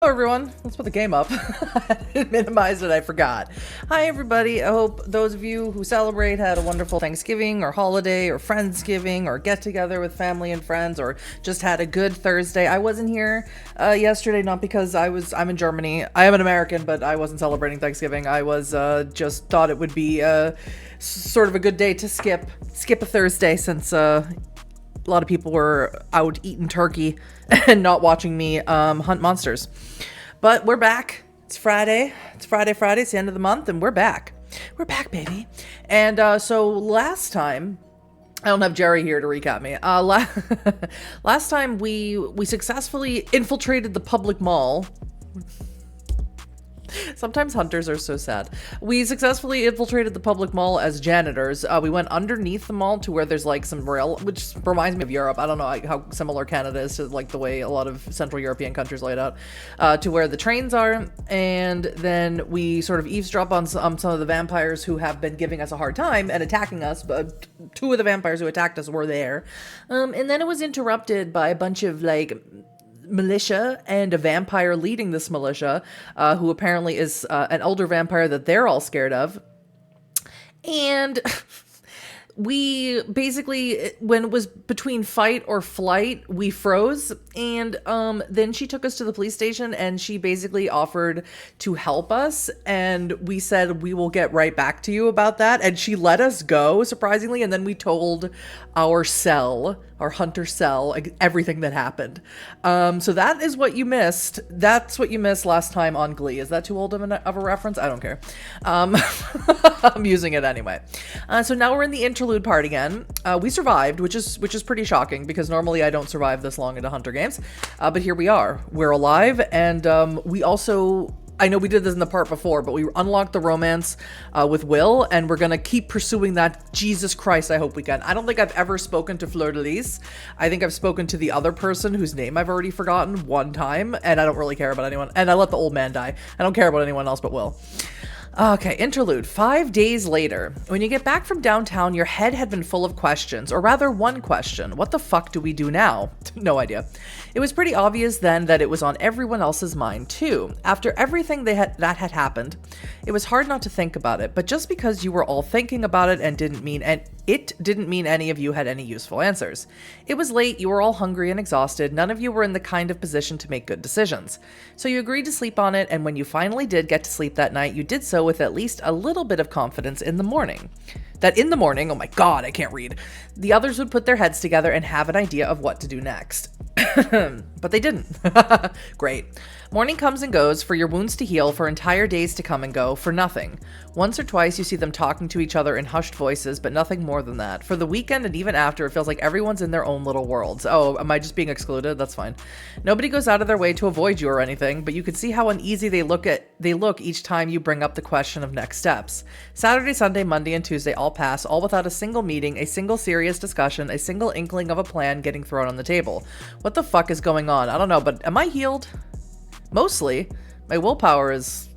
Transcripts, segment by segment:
Hello everyone, let's put the game up. I minimized it, I forgot. Hi everybody, I hope those of you who celebrate had a wonderful Thanksgiving or holiday or Friendsgiving or get together with family and friends or just had a good Thursday. I wasn't here yesterday, not because I'm in Germany. I am an American, but I wasn't celebrating Thanksgiving. I was just thought it would be sort of a good day to skip a Thursday since a lot of people were out eating turkey and not watching me hunt monsters. But we're back. It's Friday. It's Friday. It's the end of the month, and we're back. We're back, baby. And so last time, I don't have Jerry here to recap me. Last time we successfully infiltrated the public mall. Sometimes hunters are so sad. We successfully infiltrated the public mall as janitors. We went underneath the mall to where there's like some rail, which reminds me of Europe. I don't know how similar Canada is to like the way a lot of Central European countries lay it out, to where the trains are. And then we sort of eavesdrop on some of the vampires who have been giving us a hard time and attacking us. But two of the vampires who attacked us were there. And then it was interrupted by a bunch of like militia and a vampire leading this militia, who apparently is an elder vampire that they're all scared of. And we basically, when it was between fight or flight, we froze. And then she took us to the police station and she basically offered to help us. And we said, we will get right back to you about that. And she let us go, surprisingly. And then we told our hunter cell, everything that happened. So that is what you missed. That's what you missed last time on Glee. Is that too old of a reference? I don't care. I'm using it anyway. So now we're in the interlude part again. We survived, which is pretty shocking because normally I don't survive this long into Hunter games. But here we are. We're alive, and we also, I know we did this in the part before, but we unlocked the romance with Will, and we're going to keep pursuing that. Jesus Christ, I hope we can. I don't think I've ever spoken to Fleur de Lis. I think I've spoken to the other person whose name I've already forgotten one time, and I don't really care about anyone. And I let the old man die. I don't care about anyone else but Will. Okay, interlude. 5 days later. When you get back from downtown, your head had been full of questions, or rather one question. What the fuck do we do now? No idea. It was pretty obvious then that it was on everyone else's mind too. After everything that had happened, it was hard not to think about it, but just because you were all thinking about it and didn't mean any of you had any useful answers. It was late, you were all hungry and exhausted, none of you were in the kind of position to make good decisions. So you agreed to sleep on it, and when you finally did get to sleep that night, you did so with at least a little bit of confidence in the morning. That in the morning, oh my god, I can't read, the others would put their heads together and have an idea of what to do next. But they didn't. Great. Morning comes and goes, for your wounds to heal, for entire days to come and go, for nothing. Once or twice you see them talking to each other in hushed voices, but nothing more than that. For the weekend and even after, it feels like everyone's in their own little worlds. Oh, am I just being excluded? That's fine. Nobody goes out of their way to avoid you or anything, but you can see how uneasy they look each time you bring up the question of next steps. Saturday, Sunday, Monday, and Tuesday all pass, all without a single meeting, a single serious discussion, a single inkling of a plan getting thrown on the table. What the fuck is going on? I don't know, but am I healed? Mostly. My willpower is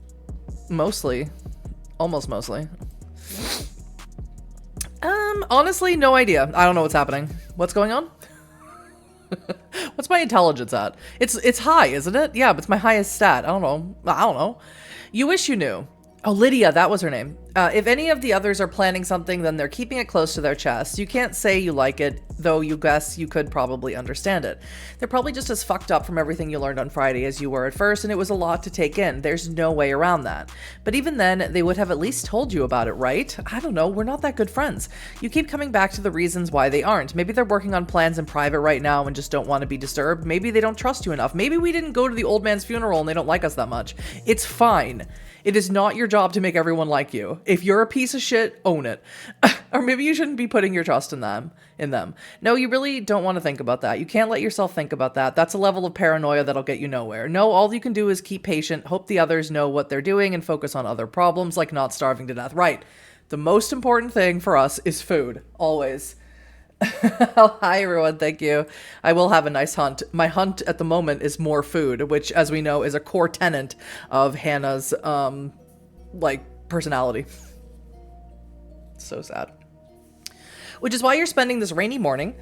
almost mostly. Honestly, no idea. I don't know what's happening. What's going on? What's my intelligence at? It's high, isn't it? Yeah, but it's my highest stat. I don't know. You wish you knew. Oh, Lydia, that was her name. If any of the others are planning something, then they're keeping it close to their chest. You can't say you like it, though you guess you could probably understand it. They're probably just as fucked up from everything you learned on Friday as you were at first, and it was a lot to take in. There's no way around that. But even then, they would have at least told you about it, right? I don't know, we're not that good friends. You keep coming back to the reasons why they aren't. Maybe they're working on plans in private right now and just don't want to be disturbed. Maybe they don't trust you enough. Maybe we didn't go to the old man's funeral and they don't like us that much. It's fine. It is not your job to make everyone like you. If you're a piece of shit, own it. Or maybe you shouldn't be putting your trust in them. No, you really don't want to think about that. You can't let yourself think about that. That's a level of paranoia that'll get you nowhere. No, all you can do is keep patient, hope the others know what they're doing, and focus on other problems like not starving to death. Right. The most important thing for us is food. Always. Hi everyone, thank you. I will have a nice hunt. My hunt at the moment is more food, which as we know is a core tenet of Hannah's personality. So sad. Which is why you're spending this rainy morning.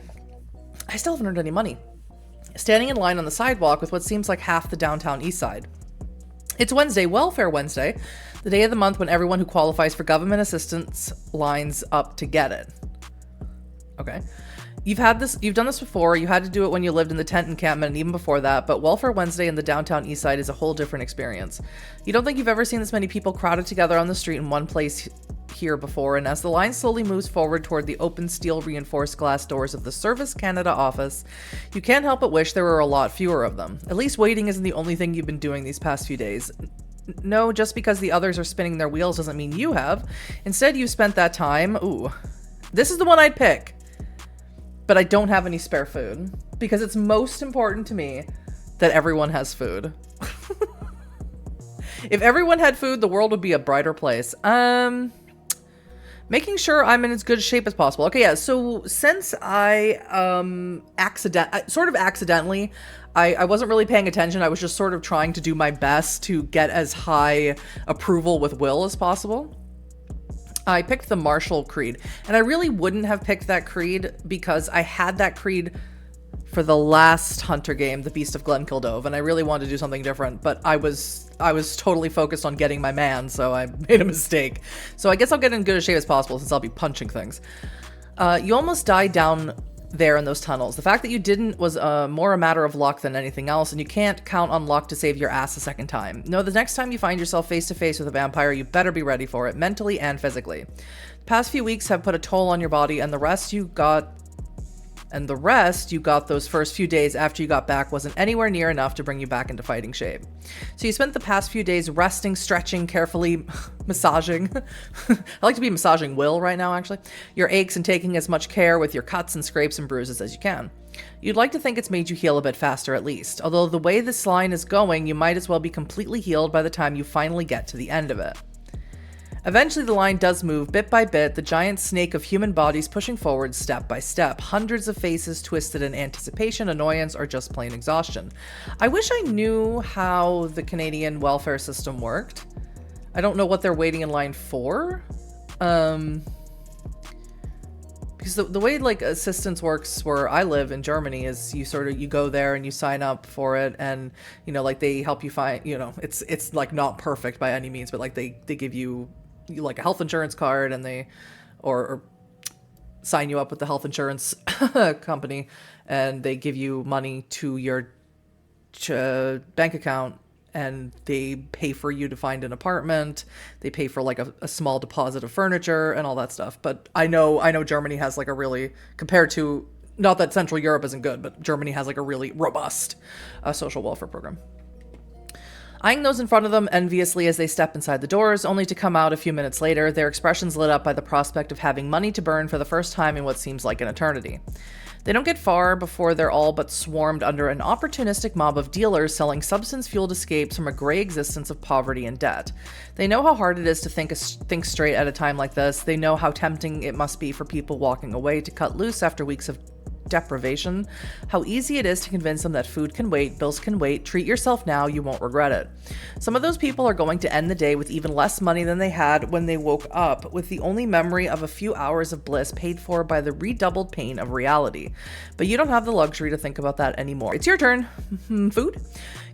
I still haven't earned any money. standing in line on the sidewalk with what seems like half the Downtown Eastside. It's Wednesday, Welfare Wednesday, the day of the month when everyone who qualifies for government assistance lines up to get it. Okay. You've done this before. You had to do it when you lived in the tent encampment and even before that, but Welfare Wednesday in the Downtown Eastside is a whole different experience. You don't think you've ever seen this many people crowded together on the street in one place here before, and as the line slowly moves forward toward the open steel reinforced glass doors of the Service Canada office, you can't help but wish there were a lot fewer of them. At least waiting isn't the only thing you've been doing these past few days. No, just because the others are spinning their wheels doesn't mean you have. Instead, you've spent that time... Ooh. This is the one I'd pick. But I don't have any spare food. Because it's most important to me that everyone has food. If everyone had food, the world would be a brighter place. Making sure I'm in as good shape as possible. Okay, yeah, so since I accidentally, I wasn't really paying attention. I was just sort of trying to do my best to get as high approval with Will as possible. I picked the Martial Creed, and I really wouldn't have picked that creed because I had that creed for the last Hunter game, the Beast of Glen Kildove, and I really wanted to do something different, but I was totally focused on getting my man, so I made a mistake. So I guess I'll get in good a shape as possible since I'll be punching things. You almost died down there in those tunnels. The fact that you didn't was more a matter of luck than anything else, and you can't count on luck to save your ass a second time. No, the next time you find yourself face to face with a vampire, you better be ready for it, mentally and physically. The past few weeks have put a toll on your body, and the rest you got those first few days after you got back wasn't anywhere near enough to bring you back into fighting shape. So you spent the past few days resting, stretching, carefully massaging. I like to be massaging Will right now, actually. Your aches and taking as much care with your cuts and scrapes and bruises as you can. You'd like to think it's made you heal a bit faster at least. Although the way this line is going, you might as well be completely healed by the time you finally get to the end of it. Eventually, the line does move bit by bit, the giant snake of human bodies pushing forward step by step, hundreds of faces twisted in anticipation, annoyance, or just plain exhaustion. I wish I knew how the Canadian welfare system worked. I don't know what they're waiting in line for. Because the way like assistance works where I live in Germany is you go there and you sign up for it, and like they help you find, it's like not perfect by any means, but like they give you like a health insurance card, and they or sign you up with the health insurance company, and they give you money to your bank account, and they pay for you to find an apartment. They pay for like a small deposit of furniture and all that stuff. But I know Germany has like a really, compared to, not that Central Europe isn't good, but Germany has like a really robust social welfare program. Eyeing those in front of them enviously as they step inside the doors, only to come out a few minutes later, their expressions lit up by the prospect of having money to burn for the first time in what seems like an eternity. They don't get far before they're all but swarmed under an opportunistic mob of dealers selling substance-fueled escapes from a gray existence of poverty and debt. They know how hard it is to think straight at a time like this. They know how tempting it must be for people walking away to cut loose after weeks of deprivation, how easy it is to convince them that food can wait, bills can wait, treat yourself now, you won't regret it. Some of those people are going to end the day with even less money than they had when they woke up, with the only memory of a few hours of bliss paid for by the redoubled pain of reality. But you don't have the luxury to think about that anymore. It's your turn. Food?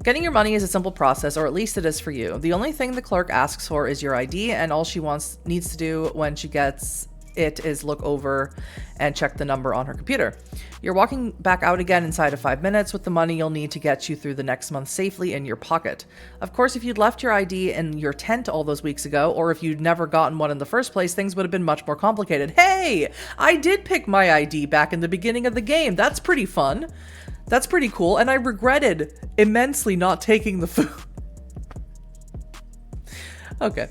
Getting your money is a simple process, or at least it is for you. The only thing the clerk asks for is your ID, and all she needs to do when she gets it is look over and check the number on her computer. You're walking back out again inside of 5 minutes with the money you'll need to get you through the next month safely in your pocket. Of course, if you'd left your ID in your tent all those weeks ago, or if you'd never gotten one in the first place, things would have been much more complicated. Hey, I did pick my ID back in the beginning of the game. That's pretty fun. That's pretty cool. And I regretted immensely not taking the food. Okay.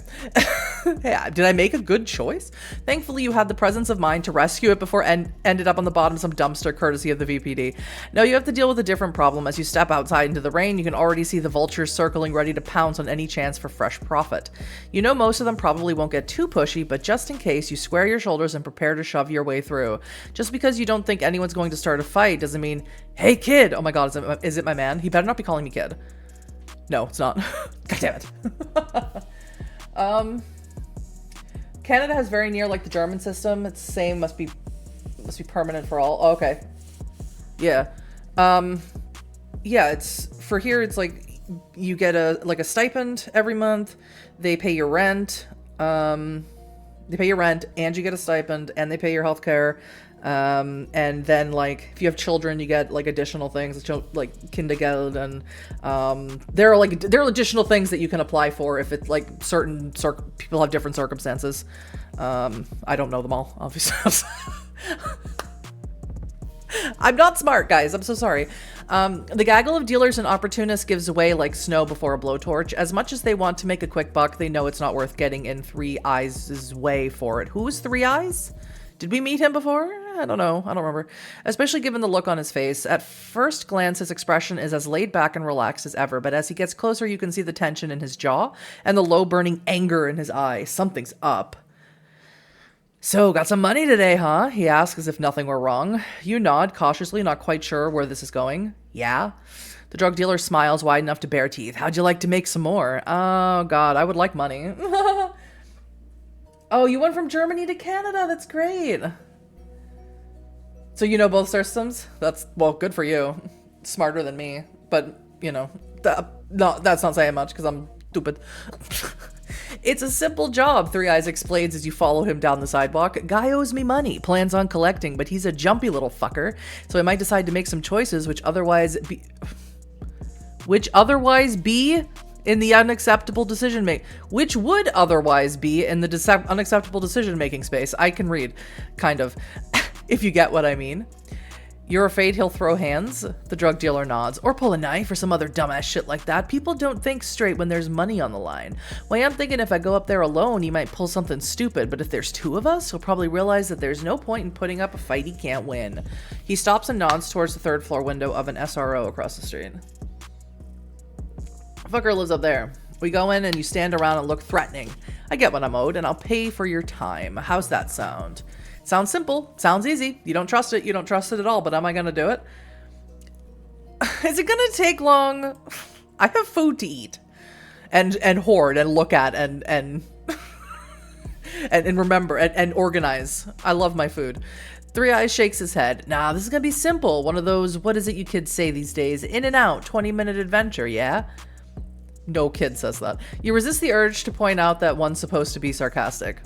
Yeah, did I make a good choice? Thankfully, you had the presence of mind to rescue it before ended up on the bottom of some dumpster courtesy of the VPD. Now you have to deal with a different problem. As you step outside into the rain, you can already see the vultures circling ready to pounce on any chance for fresh profit. You know most of them probably won't get too pushy, but just in case, you square your shoulders and prepare to shove your way through. Just because you don't think anyone's going to start a fight doesn't mean, hey kid! Oh my god, is it my man? He better not be calling me kid. No, it's not. God damn it. Canada has very near like the German system. It's the same, must be permanent for all. Oh, okay. Yeah. yeah, it's for here. It's like you get a stipend every month. They pay your rent. They pay your rent, and you get a stipend, and they pay your healthcare. And then like if you have children, you get like additional things like kindergarten, and there are additional things that you can apply for if it's like certain people have different circumstances. I don't know them all, obviously. I'm not smart, guys. I'm so sorry. The gaggle of dealers and opportunists gives way like snow before a blowtorch. As much as they want to make a quick buck, they know it's not worth getting in Three Eyes' way for it. Who is Three Eyes? Did we meet him before? I don't know. I don't remember. Especially given the look on his face. At first glance, his expression is as laid back and relaxed as ever, but as he gets closer, you can see the tension in his jaw and the low burning anger in his eye. Something's up. So, got some money today, huh? He asks as if nothing were wrong. You nod, cautiously, not quite sure where this is going. Yeah? The drug dealer smiles wide enough to bare teeth. How'd you like to make some more? Oh, God, I would like money. Oh, you went from Germany to Canada. That's great. So you know both systems? That's, well, good for you. Smarter than me. But, you know, no, that's not saying much because I'm stupid. It's a simple job, Three Eyes explains as you follow him down the sidewalk. Guy owes me money, plans on collecting, but he's a jumpy little fucker, so I might decide to make some choices which otherwise be in the unacceptable decision which would otherwise be in the unacceptable decision making space. I can read, kind of, if you get what I mean. You're afraid he'll throw hands? The drug dealer nods. Or pull a knife or some other dumbass shit like that. People don't think straight when there's money on the line. Well, I'm thinking if I go up there alone, he might pull something stupid, but if there's two of us, he'll probably realize that there's no point in putting up a fight he can't win. He stops and nods towards the third floor window of an SRO across the street. Fucker lives up there. We go in and you stand around and look threatening. I get what I'm owed, and I'll pay for your time. How's that sound? Sounds simple. Sounds easy. You don't trust it. You don't trust it at all, but am I going to do it? Is it going to take long? I have food to eat and hoard and look at and and remember and organize. I love my food. Three Eyes shakes his head. Nah, this is going to be simple. One of those, what is it you kids say these days? In and out, 20-minute adventure, yeah? No kid says that. You resist the urge to point out that one's supposed to be sarcastic.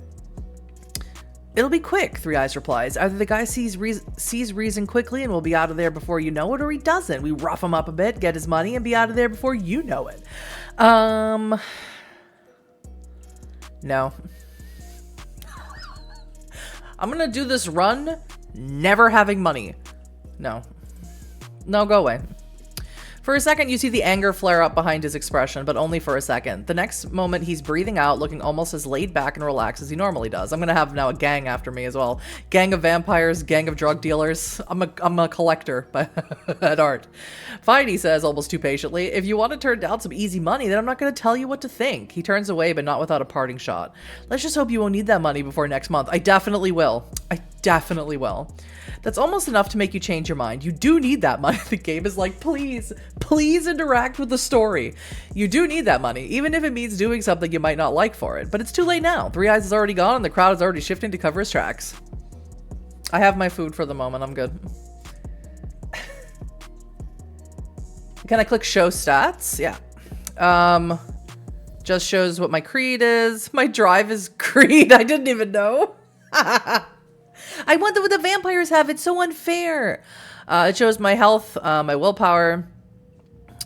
It'll be quick, Three Eyes replies. Either the guy sees reason quickly and we'll be out of there before you know it, or he doesn't. We rough him up a bit, get his money, and be out of there before you know it. No. I'm gonna do this run never having money. No. No, go away. For a second, you see the anger flare up behind his expression, but only for a second. The next moment, he's breathing out, looking almost as laid back and relaxed as he normally does. I'm gonna have now a gang after me as well. Gang of vampires, gang of drug dealers. I'm a collector at heart. Fine, he says, almost too patiently. If you want to turn down some easy money, then I'm not gonna tell you what to think. He turns away, but not without a parting shot. Let's just hope you won't need that money before next month. I definitely will. I definitely will. That's almost enough to make you change your mind. You do need that money. The game is like, please interact with the story. You do need that money, even if it means doing something you might not like for it. But it's too late now. Three Eyes is already gone and the crowd is already shifting to cover his tracks. I have my food for the moment. I'm good. Can I click show stats? Yeah. Just shows what my creed is. My drive is creed. I didn't even know. I wonder what the vampires have. It's so unfair. It shows my health, my willpower.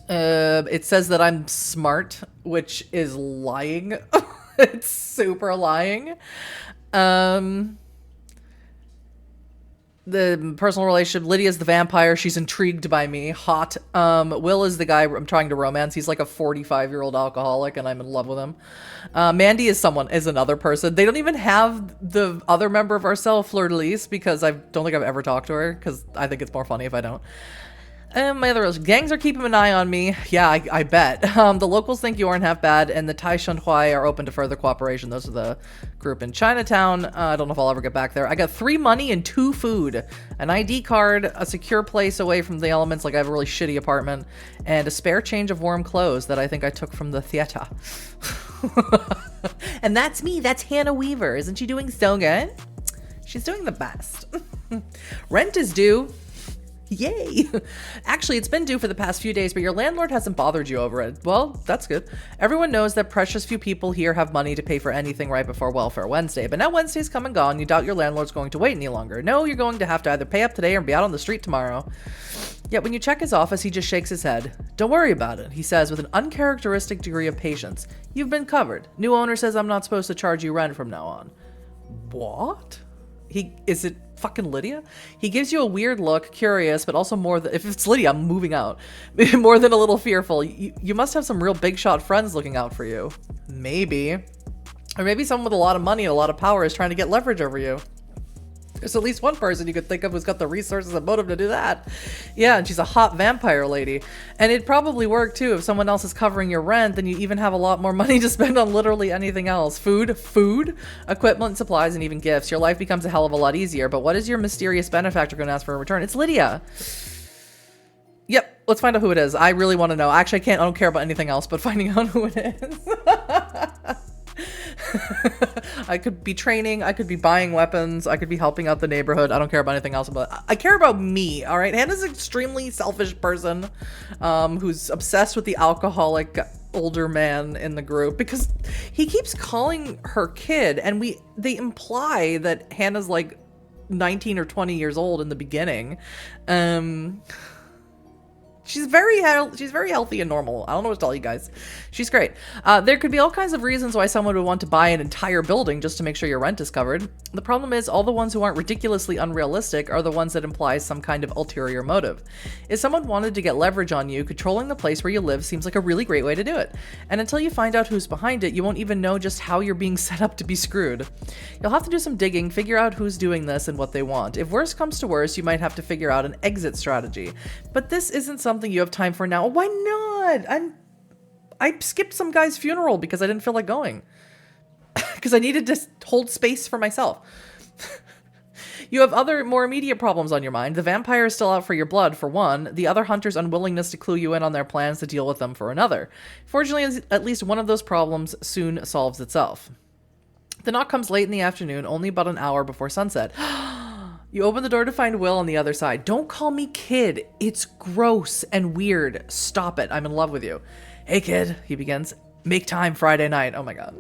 It says that I'm smart, which is lying. It's super lying. The personal relationship. Lydia's the vampire. She's intrigued by me. Hot. Will is the guy I'm trying to romance. He's like a 45-year-old alcoholic, and I'm in love with him. Mandy is another person. They don't even have the other member of our cell, Fleur de Lis, because I don't think I've ever talked to her, because I think it's more funny if I don't. My other gangs are keeping an eye on me. Yeah, I bet. The locals think you aren't half bad, and the Tai Shan Hui are open to further cooperation. Those are the group in Chinatown. I don't know if I'll ever get back there. I got 3 money and 2 food, an ID card, a secure place away from the elements, like I have a really shitty apartment, and a spare change of warm clothes that I think I took from the theater. And that's me. That's Hannah Weaver. Isn't she doing so good? She's doing the best. Rent is due. Yay! Actually, it's been due for the past few days, but your landlord hasn't bothered you over it. Well, that's good. Everyone knows that precious few people here have money to pay for anything right before Welfare Wednesday, but now Wednesday's come and gone. You doubt your landlord's going to wait any longer. No, you're going to have to either pay up today or be out on the street tomorrow. Yet when you check his office, he just shakes his head. Don't worry about it, he says with an uncharacteristic degree of patience. You've been covered. New owner says I'm not supposed to charge you rent from now on. What? Is it fucking Lydia? He gives you a weird look, curious, but also more than, if it's Lydia, I'm moving out. More than a little fearful. You must have some real big shot friends looking out for you. Maybe. Or maybe someone with a lot of money and a lot of power is trying to get leverage over you. There's at least one person you could think of who's got the resources and motive to do that. Yeah, and she's a hot vampire lady. And it'd probably work too. If someone else is covering your rent, then you even have a lot more money to spend on literally anything else. Food, equipment, supplies, and even gifts. Your life becomes a hell of a lot easier. But what is your mysterious benefactor going to ask for in return? It's Lydia. Yep, let's find out who it is. I really want to know. Actually, I don't care about anything else but finding out who it is. I could be training, I could be buying weapons, I could be helping out the neighborhood. I don't care about anything else, but I care about me, all right? Hannah's an extremely selfish person who's obsessed with the alcoholic older man in the group because he keeps calling her kid, and they imply that Hannah's like 19 or 20 years old in the beginning. She's very healthy and normal. I don't know what to tell you guys. She's great. There could be all kinds of reasons why someone would want to buy an entire building just to make sure your rent is covered. The problem is all the ones who aren't ridiculously unrealistic are the ones that imply some kind of ulterior motive. If someone wanted to get leverage on you, controlling the place where you live seems like a really great way to do it. And until you find out who's behind it, you won't even know just how you're being set up to be screwed. You'll have to do some digging, figure out who's doing this and what they want. If worse comes to worse, you might have to figure out an exit strategy. But this isn't something you have time for now. Why not? I skipped some guy's funeral because I didn't feel like going. Because I needed to hold space for myself. You have other, more immediate problems on your mind. The vampire is still out for your blood, for one. The other hunter's unwillingness to clue you in on their plans to deal with them, for another. Fortunately, at least one of those problems soon solves itself. The knock comes late in the afternoon, only about an hour before sunset. You open the door to find Will on the other side. Don't call me kid. It's gross and weird. Stop it. I'm in love with you. Hey, kid, he begins. Make time Friday night. Oh my God.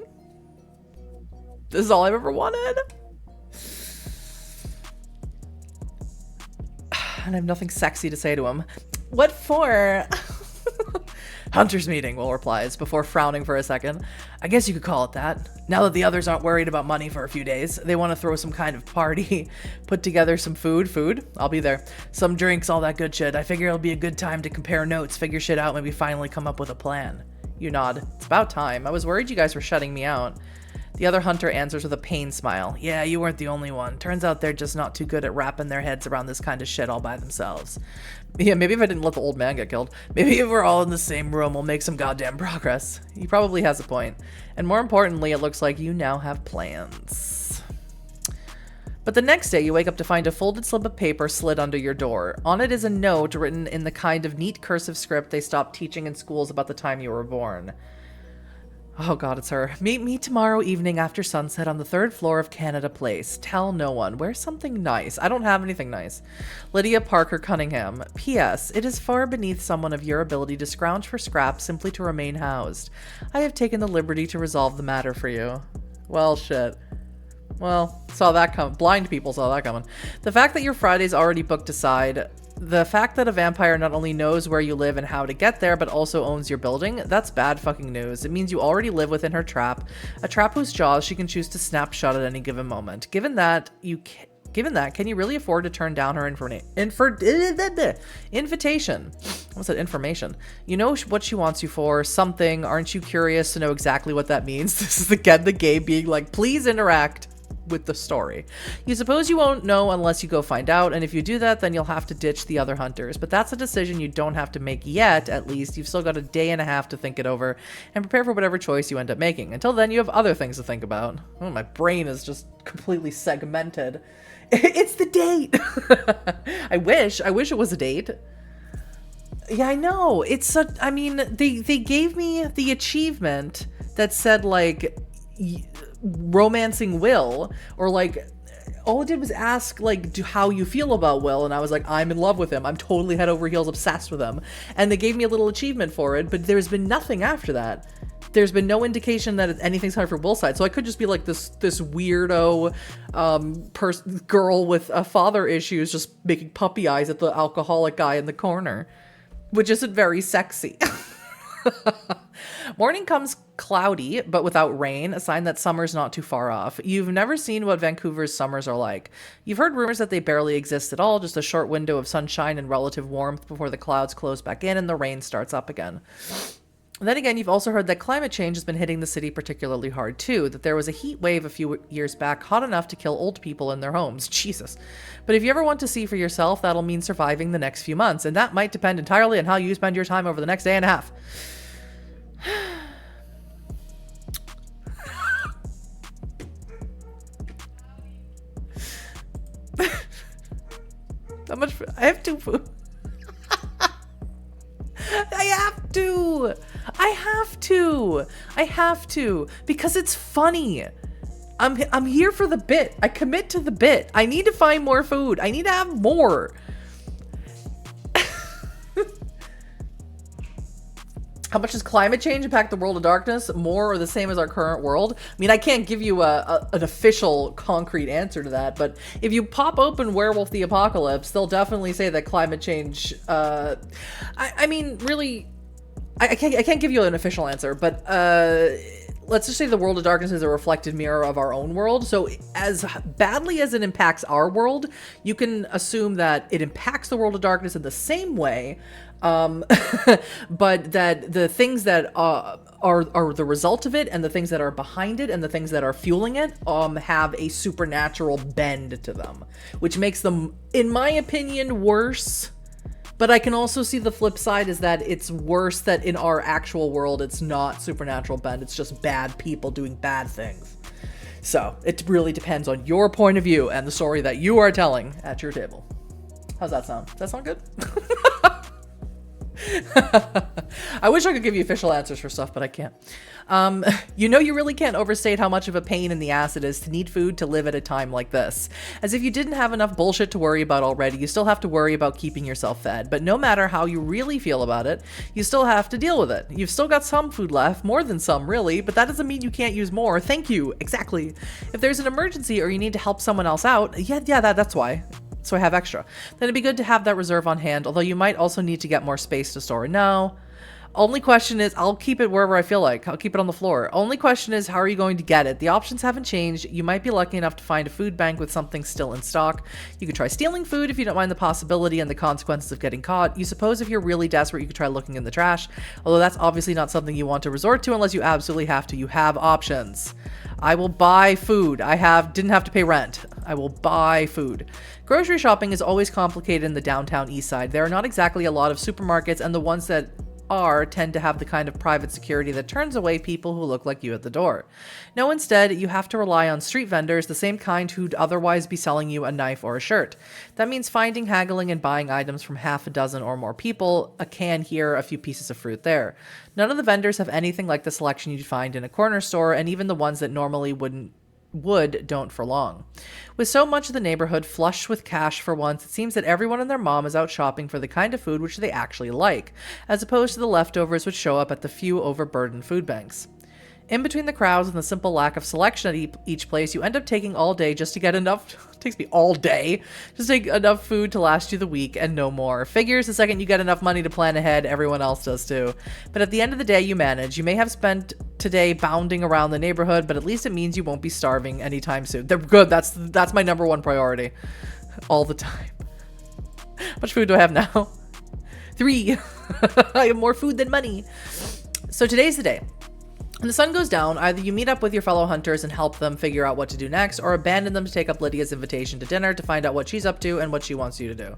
This is all I've ever wanted. And I have nothing sexy to say to him. What for? Hunter's meeting, Will replies, before frowning for a second. I guess you could call it that. Now that the others aren't worried about money for a few days, they want to throw some kind of party. Put together some food? I'll be there. Some drinks, all that good shit. I figure it'll be a good time to compare notes, figure shit out, maybe finally come up with a plan. You nod. It's about time. I was worried you guys were shutting me out. The other hunter answers with a pained smile. Yeah, you weren't the only one. Turns out they're just not too good at wrapping their heads around this kind of shit all by themselves. Yeah, maybe if I didn't let the old man get killed. Maybe if we're all in the same room, we'll make some goddamn progress. He probably has a point. And more importantly, it looks like you now have plans. But the next day, you wake up to find a folded slip of paper slid under your door. On it is a note written in the kind of neat cursive script they stopped teaching in schools about the time you were born. Oh God, it's her. Meet me tomorrow evening after sunset on the 3rd floor of Canada Place. Tell no one. Wear something nice. I don't have anything nice. Lydia Parker Cunningham. P.S. It is far beneath someone of your ability to scrounge for scraps simply to remain housed. I have taken the liberty to resolve the matter for you. Well, shit. Well, saw that coming. Blind people saw that coming. The fact that your Friday's already booked aside, the fact that a vampire not only knows where you live and how to get there, but also owns your building, that's bad fucking news. It means you already live within her trap, a trap whose jaws she can choose to snap shut at any given moment. Given that, can you really afford to turn down her invitation? What's that? Information. You know what she wants you for, something. Aren't you curious to know exactly what that means? This is again the game being like, please interact with the story. You suppose you won't know unless you go find out, and if you do that, then you'll have to ditch the other hunters. But that's a decision you don't have to make yet, at least. You've still got a day and a half to think it over and prepare for whatever choice you end up making. Until then, you have other things to think about. Oh, my brain is just completely segmented. It's the date! I wish it was a date. Yeah, I know. It's I mean, they gave me the achievement that said, like, romancing Will, or like all it did was ask, like, how you feel about Will, and I was like, I'm in love with him. I'm totally head over heels obsessed with him. And they gave me a little achievement for it, but there's been nothing after that. There's been no indication that anything's coming from Will's side, so I could just be like this weirdo girl with father issues just making puppy eyes at the alcoholic guy in the corner, which isn't very sexy. Morning comes cloudy, but without rain, a sign that summer's not too far off. You've never seen what Vancouver's summers are like. You've heard rumors that they barely exist at all, just a short window of sunshine and relative warmth before the clouds close back in and the rain starts up again. And then again, you've also heard that climate change has been hitting the city particularly hard too, that there was a heat wave a few years back, hot enough to kill old people in their homes. Jesus. But if you ever want to see for yourself, that'll mean surviving the next few months, and that might depend entirely on how you spend your time over the next day and a half. How much? I have two food. I have to because it's funny. I'm here for the bit. I commit to the bit. I need to find more food. I need to have more. How much does climate change impact the world of darkness? More or the same as our current world? I mean, I can't give you an official concrete answer to that, but if you pop open Werewolf the Apocalypse, they'll definitely say that climate change, I mean, really, I can't give you an official answer, but let's just say the world of darkness is a reflected mirror of our own world. So as badly as it impacts our world, you can assume that it impacts the world of darkness in the same way, but that the things that are the result of it, and the things that are behind it, and the things that are fueling it, have a supernatural bend to them, which makes them, in my opinion, worse. But I can also see the flip side is that it's worse that in our actual world, it's not supernatural bend. It's just bad people doing bad things. So it really depends on your point of view and the story that you are telling at your table. How's that sound? Does that sound good? I wish I could give you official answers for stuff, but I can't. You know, you really can't overstate how much of a pain in the ass it is to need food to live at a time like this. As if you didn't have enough bullshit to worry about already, you still have to worry about keeping yourself fed. But no matter how you really feel about it, you still have to deal with it. You've still got some food left, more than some really, but that doesn't mean you can't use more. Thank you. Exactly. If there's an emergency or you need to help someone else out, that's why. So I have extra. Then it'd be good to have that reserve on hand, although you might also need to get more space to store. No. Only question is, I'll keep it wherever I feel like. I'll keep it on the floor. Only question is, how are you going to get it? The options haven't changed. You might be lucky enough to find a food bank with something still in stock. You could try stealing food if you don't mind the possibility and the consequences of getting caught. You suppose if you're really desperate, you could try looking in the trash. Although that's obviously not something you want to resort to unless you absolutely have to. You have options. I will buy food. Didn't have to pay rent. I will buy food. Grocery shopping is always complicated in the Downtown Eastside. There are not exactly a lot of supermarkets, and the ones that tend to have the kind of private security that turns away people who look like you at the door. No, instead, you have to rely on street vendors, the same kind who'd otherwise be selling you a knife or a shirt. That means finding, haggling, and buying items from half a dozen or more people, a can here, a few pieces of fruit there. None of the vendors have anything like the selection you'd find in a corner store, and even the ones that normally don't for long. With so much of the neighborhood flush with cash for once, it seems that everyone and their mom is out shopping for the kind of food which they actually like, as opposed to the leftovers which show up at the few overburdened food banks. In between the crowds and the simple lack of selection at each place, you end up taking all day just to get enough. It takes me all day. Just take enough food to last you the week and no more. Figures the second you get enough money to plan ahead, everyone else does too. But at the end of the day, you manage. You may have spent today bounding around the neighborhood, but at least it means you won't be starving anytime soon. They're good. That's my number one priority. All the time. How much food do I have now? 3. I have more food than money. So today's the day. When the sun goes down, either you meet up with your fellow hunters and help them figure out what to do next, or abandon them to take up Lydia's invitation to dinner to find out what she's up to and what she wants you to do.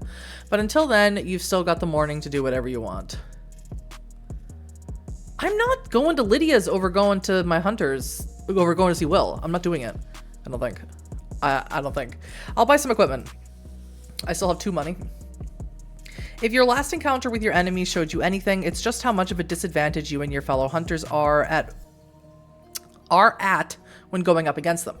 But until then, you've still got the morning to do whatever you want. I'm not going to Lydia's over going to my hunters, over going to see Will. I'm not doing it. I don't think. I don't think. I'll buy some equipment. I still have 2 money. If your last encounter with your enemy showed you anything, it's just how much of a disadvantage you and your fellow hunters are at when going up against them.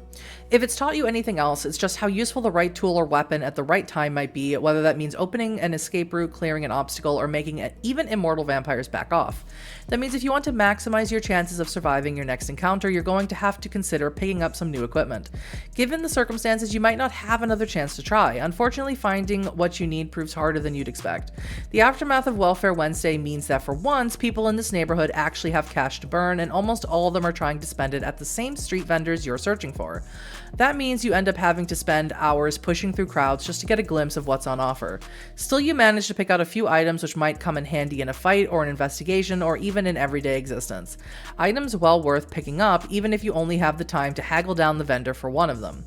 If it's taught you anything else, it's just how useful the right tool or weapon at the right time might be, whether that means opening an escape route, clearing an obstacle, or making even immortal vampires back off. That means if you want to maximize your chances of surviving your next encounter, you're going to have to consider picking up some new equipment. Given the circumstances, you might not have another chance to try. Unfortunately, finding what you need proves harder than you'd expect. The aftermath of Welfare Wednesday means that for once, people in this neighborhood actually have cash to burn, and almost all of them are trying to spend it at the same street vendors you're searching for. That means you end up having to spend hours pushing through crowds just to get a glimpse of what's on offer. Still, you manage to pick out a few items which might come in handy in a fight or an investigation or even in everyday existence. Items well worth picking up, even if you only have the time to haggle down the vendor for one of them.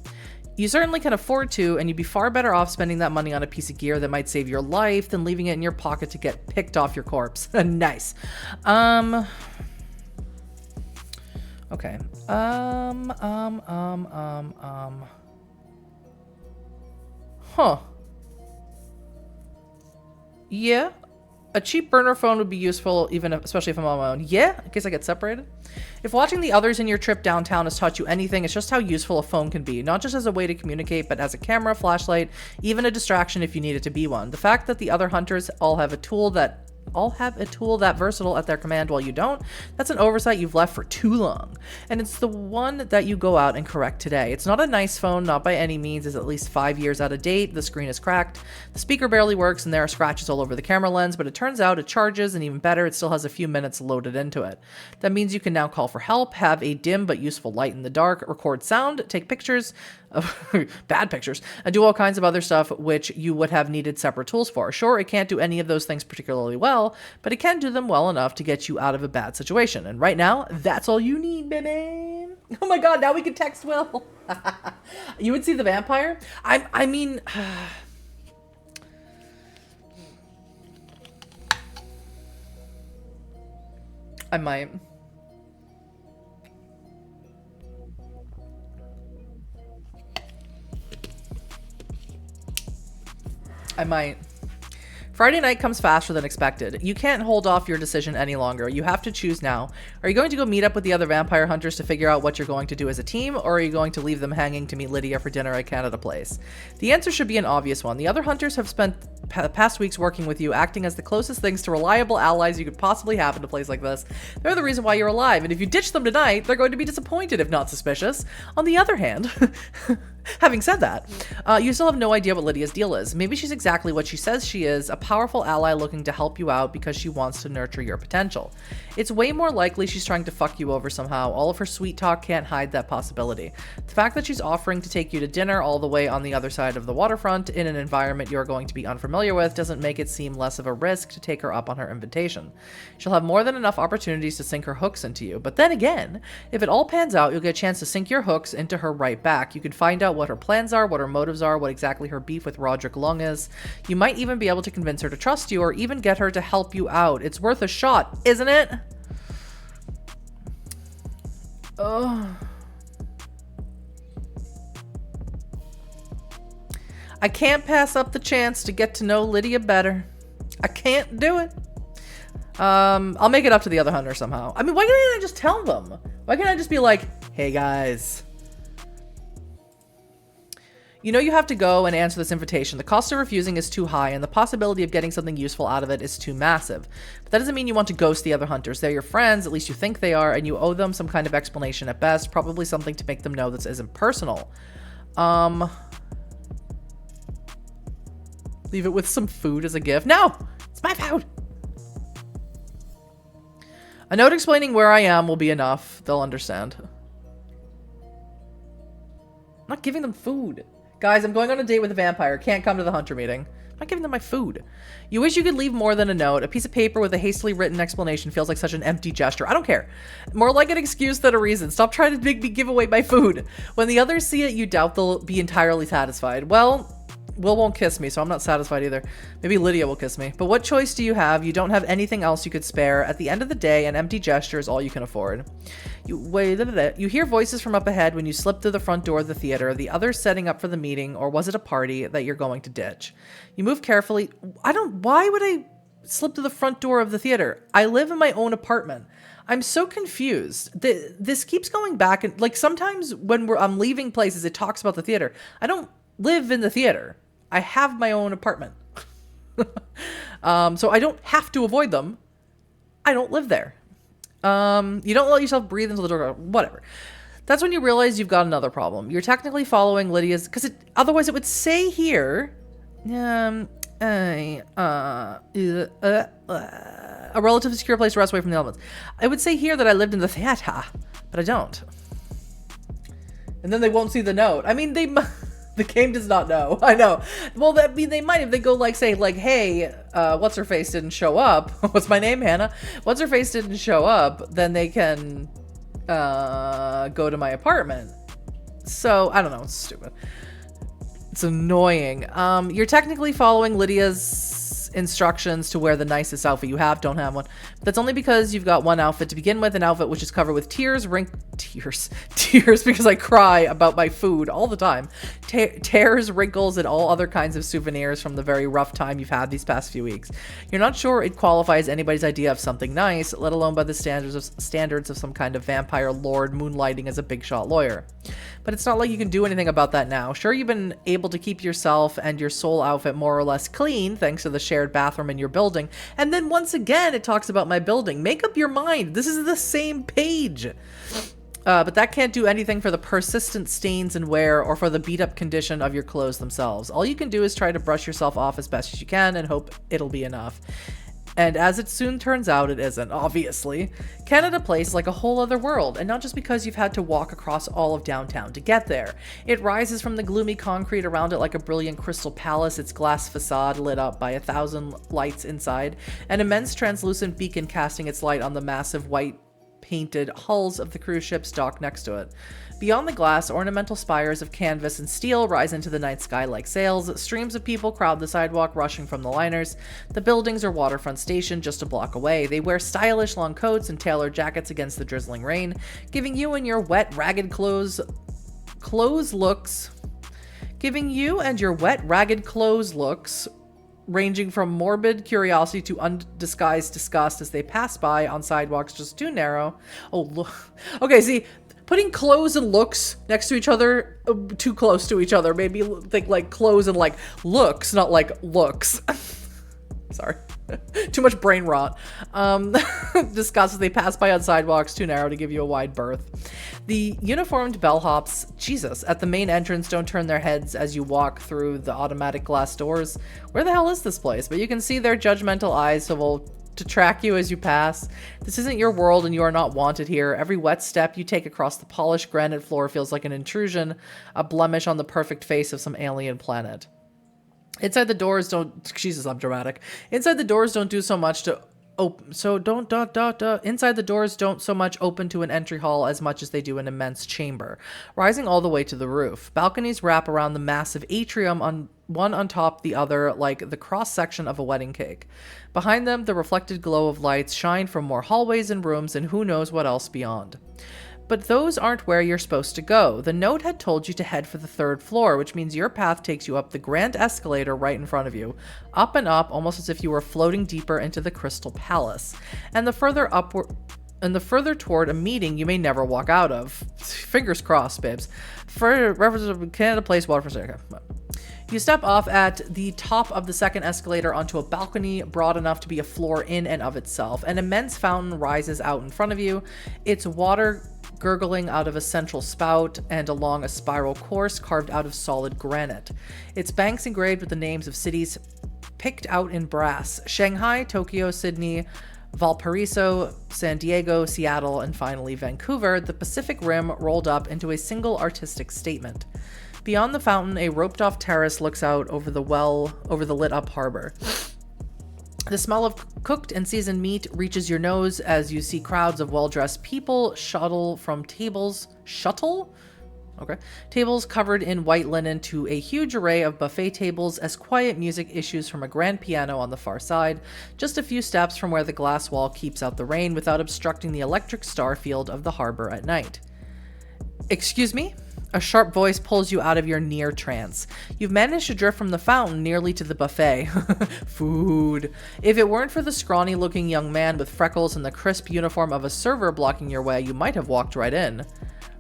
You certainly can afford to, and you'd be far better off spending that money on a piece of gear that might save your life than leaving it in your pocket to get picked off your corpse. Nice. Okay. Huh. Yeah. A cheap burner phone would be useful, especially if I'm on my own. Yeah, in case I get separated. If watching the others in your trip downtown has taught you anything, it's just how useful a phone can be, not just as a way to communicate, but as a camera, flashlight, even a distraction if you need it to be one. The fact that the other hunters all have a tool that versatile at their command while you don't, that's an oversight you've left for too long. And it's the one that you go out and correct today. It's not a nice phone, not by any means. It's at least 5 years out of date. The screen is cracked. The speaker barely works and there are scratches all over the camera lens, but it turns out it charges, and even better, it still has a few minutes loaded into it. That means you can now call for help, have a dim but useful light in the dark, record sound, take pictures, bad pictures, and do all kinds of other stuff which you would have needed separate tools for. Sure, it can't do any of those things particularly well, but it can do them well enough to get you out of a bad situation. And right now, that's all you need, baby. Oh my god, now we can text Will. You would see the vampire? I mean... I might. Friday night comes faster than expected. You can't hold off your decision any longer. You have to choose now. Are you going to go meet up with the other vampire hunters to figure out what you're going to do as a team, or are you going to leave them hanging to meet Lydia for dinner at Canada Place? The answer should be an obvious one. The other hunters have spent the past weeks working with you, acting as the closest things to reliable allies you could possibly have in a place like this. They're the reason why you're alive, and if you ditch them tonight, they're going to be disappointed if not suspicious. On the other hand... Having said that, you still have no idea what Lydia's deal is. Maybe she's exactly what she says she is, a powerful ally looking to help you out because she wants to nurture your potential. It's way more likely she's trying to fuck you over somehow. All of her sweet talk can't hide that possibility. The fact that she's offering to take you to dinner all the way on the other side of the waterfront in an environment you're going to be unfamiliar with doesn't make it seem less of a risk to take her up on her invitation. She'll have more than enough opportunities to sink her hooks into you. But then again, if it all pans out, you'll get a chance to sink your hooks into her right back. You can find out what her plans are, what her motives are, what exactly her beef with Roderick Lung is. You might even be able to convince her to trust you or even get her to help you out. It's worth a shot, isn't it? Oh. I can't pass up the chance to get to know Lydia better. I can't do it. I'll make it up to the other hunter somehow. I mean, why can't I just tell them? Why can't I just be like, hey guys, you know you have to go and answer this invitation. The cost of refusing is too high, and the possibility of getting something useful out of it is too massive. But that doesn't mean you want to ghost the other hunters. They're your friends, at least you think they are, and you owe them some kind of explanation at best, probably something to make them know this isn't personal. Leave it with some food as a gift. No! It's my food! A note explaining where I am will be enough. They'll understand. I'm not giving them food. Guys, I'm going on a date with a vampire. Can't come to the hunter meeting. I'm not giving them my food. You wish you could leave more than a note. A piece of paper with a hastily written explanation feels like such an empty gesture. I don't care. More like an excuse than a reason. Stop trying to make me give away my food. When the others see it, you doubt they'll be entirely satisfied. Well, Will won't kiss me, so I'm not satisfied either. Maybe Lydia will kiss me. But what choice do you have? You don't have anything else you could spare. At the end of the day, an empty gesture is all you can afford. You hear voices from up ahead when you slip through the front door of the theater, the others setting up for the meeting, or was it a party that you're going to ditch? You move carefully. Why would I slip through the front door of the theater? I live in my own apartment. I'm so confused. This keeps going back, and like sometimes when I'm leaving places, it talks about the theater. I don't live in the theater. I have my own apartment. So I don't have to avoid them. I don't live there. You don't let yourself breathe into the door. Whatever. That's when you realize you've got another problem. You're technically following Lydia's, because otherwise it would say here, a relatively secure place to rest away from the elements. I would say here that I lived in the theater, but I don't. And then they won't see the note. I mean, the game does not know. I know. Well, I mean, they might if they go like, say, like, hey, what's her face didn't show up. What's my name, Hannah? What's her face didn't show up. Then they can go to my apartment. So I don't know. It's stupid. It's annoying. You're technically following Lydia's instructions to wear the nicest outfit you have. Don't have one. That's only because you've got one outfit to begin with, an outfit which is covered with tears because I cry about my food all the time. Tears, wrinkles, and all other kinds of souvenirs from the very rough time you've had these past few weeks. You're not sure it qualifies anybody's idea of something nice, let alone by the standards of some kind of vampire lord moonlighting as a big shot lawyer. But it's not like you can do anything about that now. Sure, you've been able to keep yourself and your soul outfit more or less clean thanks to the shared bathroom in your building. And then once again, it talks about my building. Make up your mind. This is the same page. But that can't do anything for the persistent stains and wear or for the beat up condition of your clothes themselves. All you can do is try to brush yourself off as best as you can and hope it'll be enough. And as it soon turns out, it isn't, obviously. Canada Place is like a whole other world, and not just because you've had to walk across all of downtown to get there. It rises from the gloomy concrete around it like a brilliant crystal palace, its glass facade lit up by 1,000 lights inside, an immense translucent beacon casting its light on the massive white painted hulls of the cruise ships docked next to it. Beyond the glass, ornamental spires of canvas and steel rise into the night sky like sails. Streams of people crowd the sidewalk, rushing from the liners. The buildings are waterfront station just a block away. They wear stylish long coats and tailored jackets against the drizzling rain, giving you and your wet, ragged clothes looks ranging from morbid curiosity to undisguised disgust as they pass by on sidewalks just too narrow. Oh, look. Okay, see, putting clothes and looks next to each other, too close to each other, made me think like clothes and like looks, not like looks. Sorry. Too much brain rot. Discuss as they pass by on sidewalks too narrow to give you a wide berth. The uniformed bellhops, Jesus, at the main entrance don't turn their heads as you walk through the automatic glass doors. Where the hell is this place? But you can see their judgmental eyes to track you as you pass. This isn't your world and you are not wanted here. Every wet step you take across the polished granite floor feels like an intrusion, a blemish on the perfect face of some alien planet. Inside the doors don't, Jesus, I'm dramatic. Inside the doors don't do so much to inside the doors don't so much open to an entry hall as much as they do an immense chamber, rising all the way to the roof. Balconies wrap around the massive atrium, one on top the other, like the cross-section of a wedding cake. Behind them, the reflected glow of lights shine from more hallways and rooms and who knows what else beyond. But those aren't where you're supposed to go. The note had told you to head for the 3rd floor, which means your path takes you up the grand escalator right in front of you, up and up, almost as if you were floating deeper into the Crystal Palace. And the further toward a meeting you may never walk out of. Fingers crossed, babes. For reference to Canada Place, Waterfront. Okay. You step off at the top of the 2nd escalator onto a balcony broad enough to be a floor in and of itself. An immense fountain rises out in front of you, its water gurgling out of a central spout and along a spiral course carved out of solid granite. Its banks engraved with the names of cities picked out in brass: Shanghai, Tokyo, Sydney, Valparaiso, San Diego, Seattle, and finally Vancouver, the Pacific Rim rolled up into a single artistic statement. Beyond the fountain, a roped-off terrace looks out over the lit-up harbor. The smell of cooked and seasoned meat reaches your nose as you see crowds of well-dressed people shuttle from tables. Tables covered in white linen to a huge array of buffet tables as quiet music issues from a grand piano on the far side, just a few steps from where the glass wall keeps out the rain without obstructing the electric star field of the harbor at night. Excuse me? A sharp voice pulls you out of your near trance. You've managed to drift from the fountain nearly to the buffet. Food. If it weren't for the scrawny-looking young man with freckles and the crisp uniform of a server blocking your way, you might have walked right in.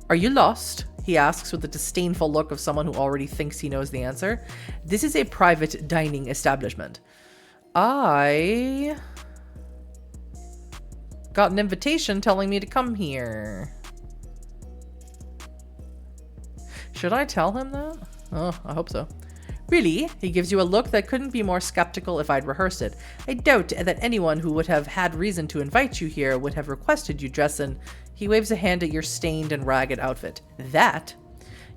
Are you lost? He asks with a disdainful look of someone who already thinks he knows the answer. This is a private dining establishment. I got an invitation telling me to come here. Should I tell him that? Oh, I hope so. Really? He gives you a look that couldn't be more skeptical if I'd rehearsed it. I doubt that anyone who would have had reason to invite you here would have requested you dress in. He waves a hand at your stained and ragged outfit. That?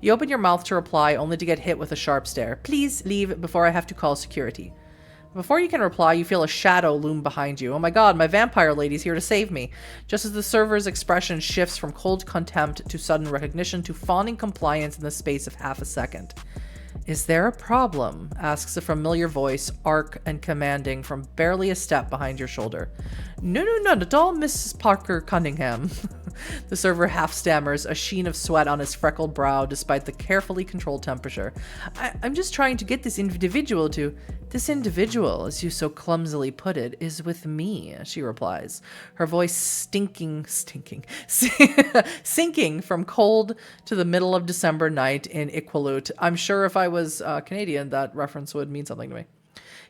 You open your mouth to reply, only to get hit with a sharp stare. Please leave before I have to call security. Before you can reply, you feel a shadow loom behind you. Oh my god, my vampire lady's here to save me. Just as the server's expression shifts from cold contempt to sudden recognition to fawning compliance in the space of half a second. Is there a problem? Asks a familiar voice, arch and commanding, from barely a step behind your shoulder. No, not at all, Mrs. Parker Cunningham. The server half stammers, a sheen of sweat on his freckled brow despite the carefully controlled temperature. I'm just trying to get this individual to... This individual, as you so clumsily put it, is with me, she replies, her voice sinking from cold to the middle of December night in Iqaluit. I'm sure if I was Canadian, that reference would mean something to me.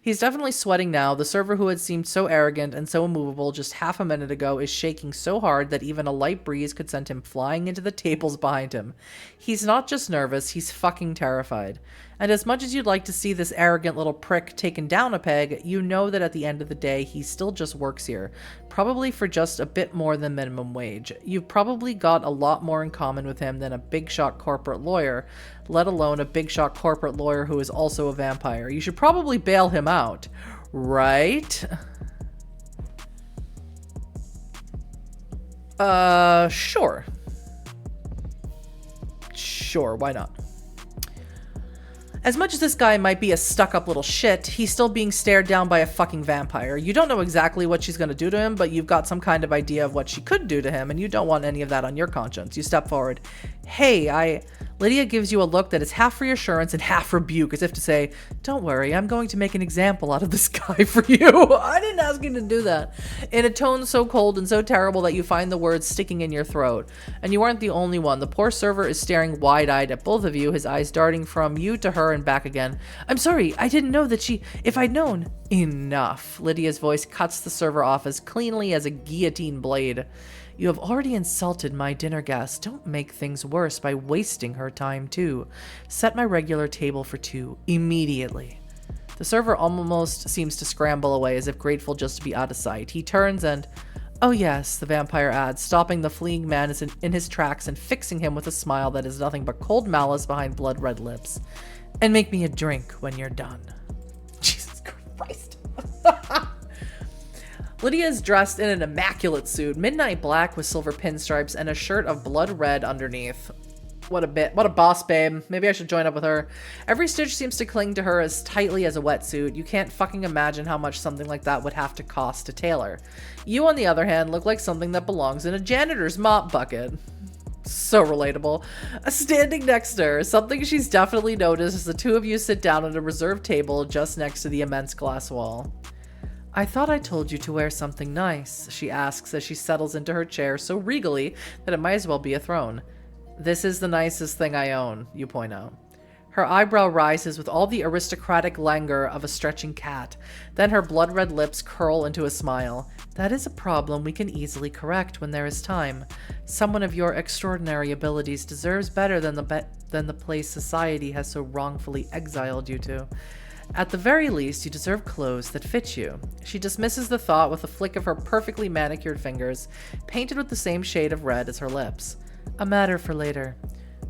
He's definitely sweating now. The server who had seemed so arrogant and so immovable just half a minute ago is shaking so hard that even a light breeze could send him flying into the tables behind him. He's not just nervous, he's fucking terrified. And as much as you'd like to see this arrogant little prick taken down a peg, you know that at the end of the day, he still just works here. Probably for just a bit more than minimum wage. You've probably got a lot more in common with him than a big shot corporate lawyer, let alone a big shot corporate lawyer who is also a vampire. You should probably bail him out, right? Sure. Sure, why not? As much as this guy might be a stuck-up little shit, he's still being stared down by a fucking vampire. You don't know exactly what she's gonna do to him, but you've got some kind of idea of what she could do to him, and you don't want any of that on your conscience. You step forward. Hey, Lydia gives you a look that is half reassurance and half rebuke, as if to say, don't worry, I'm going to make an example out of this guy for you. I didn't ask you to do that. In a tone so cold and so terrible that you find the words sticking in your throat. And you aren't the only one. The poor server is staring wide-eyed at both of you, his eyes darting from you to her and back again. I'm sorry, I didn't know that she... If I'd known... Enough. Lydia's voice cuts the server off as cleanly as a guillotine blade. You have already insulted my dinner guest. Don't make things worse by wasting her time, too. Set my regular table for 2 immediately. The server almost seems to scramble away as if grateful just to be out of sight. He turns and... Oh yes, the vampire adds, stopping the fleeing man in his tracks and fixing him with a smile that is nothing but cold malice behind blood-red lips. And make me a drink when you're done. Jesus Christ. Lydia is dressed in an immaculate suit, midnight black with silver pinstripes, and a shirt of blood red underneath. What a boss, babe. Maybe I should join up with her. Every stitch seems to cling to her as tightly as a wetsuit. You can't fucking imagine how much something like that would have to cost to tailor. You, on the other hand, look like something that belongs in a janitor's mop bucket. So relatable. Standing next to her, something she's definitely noticed as the two of you sit down at a reserved table just next to the immense glass wall. I thought I told you to wear something nice, she asks as she settles into her chair so regally that it might as well be a throne. This is the nicest thing I own, you point out. Her eyebrow rises with all the aristocratic languor of a stretching cat. Then her blood-red lips curl into a smile. That is a problem we can easily correct when there is time. Someone of your extraordinary abilities deserves better than the place society has so wrongfully exiled you to. At the very least, you deserve clothes that fit you. She dismisses the thought with a flick of her perfectly manicured fingers, painted with the same shade of red as her lips. A matter for later.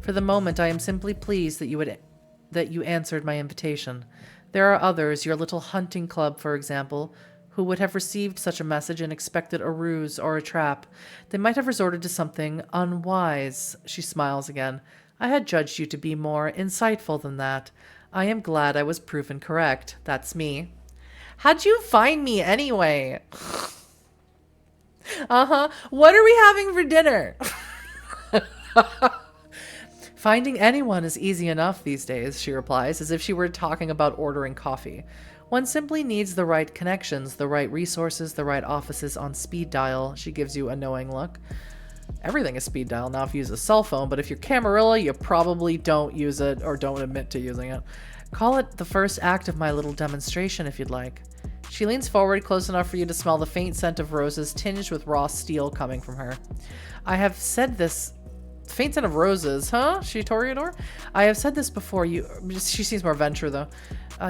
For the moment, I am simply pleased that you answered my invitation. There are others, your little hunting club, for example, who would have received such a message and expected a ruse or a trap. They might have resorted to something unwise. She smiles again. I had judged you to be more insightful than that. I am glad I was proven correct. That's me. How'd you find me anyway? What are we having for dinner? Finding anyone is easy enough these days, she replies, as if she were talking about ordering coffee. One simply needs the right connections, the right resources, the right offices on speed dial. She gives you a knowing look. Everything is speed dial now if you use a cell phone, but if you're Camarilla, you probably don't use it or don't admit to using it. Call it the first act of my little demonstration if you'd like. She leans forward close enough for you to smell the faint scent of roses tinged with raw steel coming from her. I have said this... Faint scent of roses, huh? She Toreador? I have said this before. She seems more venture though.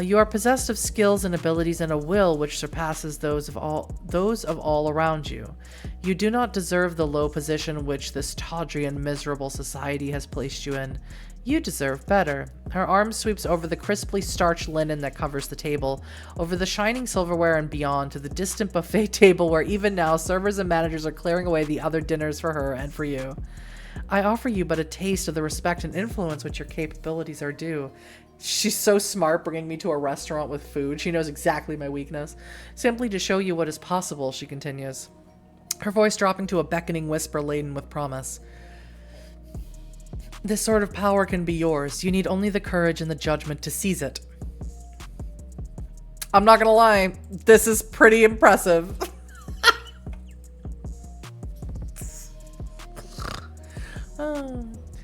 You are possessed of skills and abilities and a will which surpasses those of all around you. You do not deserve the low position which this tawdry and miserable society has placed you in. You deserve better. Her arm sweeps over the crisply starched linen that covers the table, over the shining silverware and beyond to the distant buffet table where even now servers and managers are clearing away the other dinners for her and for you. I offer you but a taste of the respect and influence which your capabilities are due. She's so smart bringing me to a restaurant with food. She knows exactly my weakness. Simply to show you what is possible, she continues, her voice dropping to a beckoning whisper laden with promise. This sort of power can be yours. You need only the courage and the judgment to seize it. I'm not gonna lie, this is pretty impressive.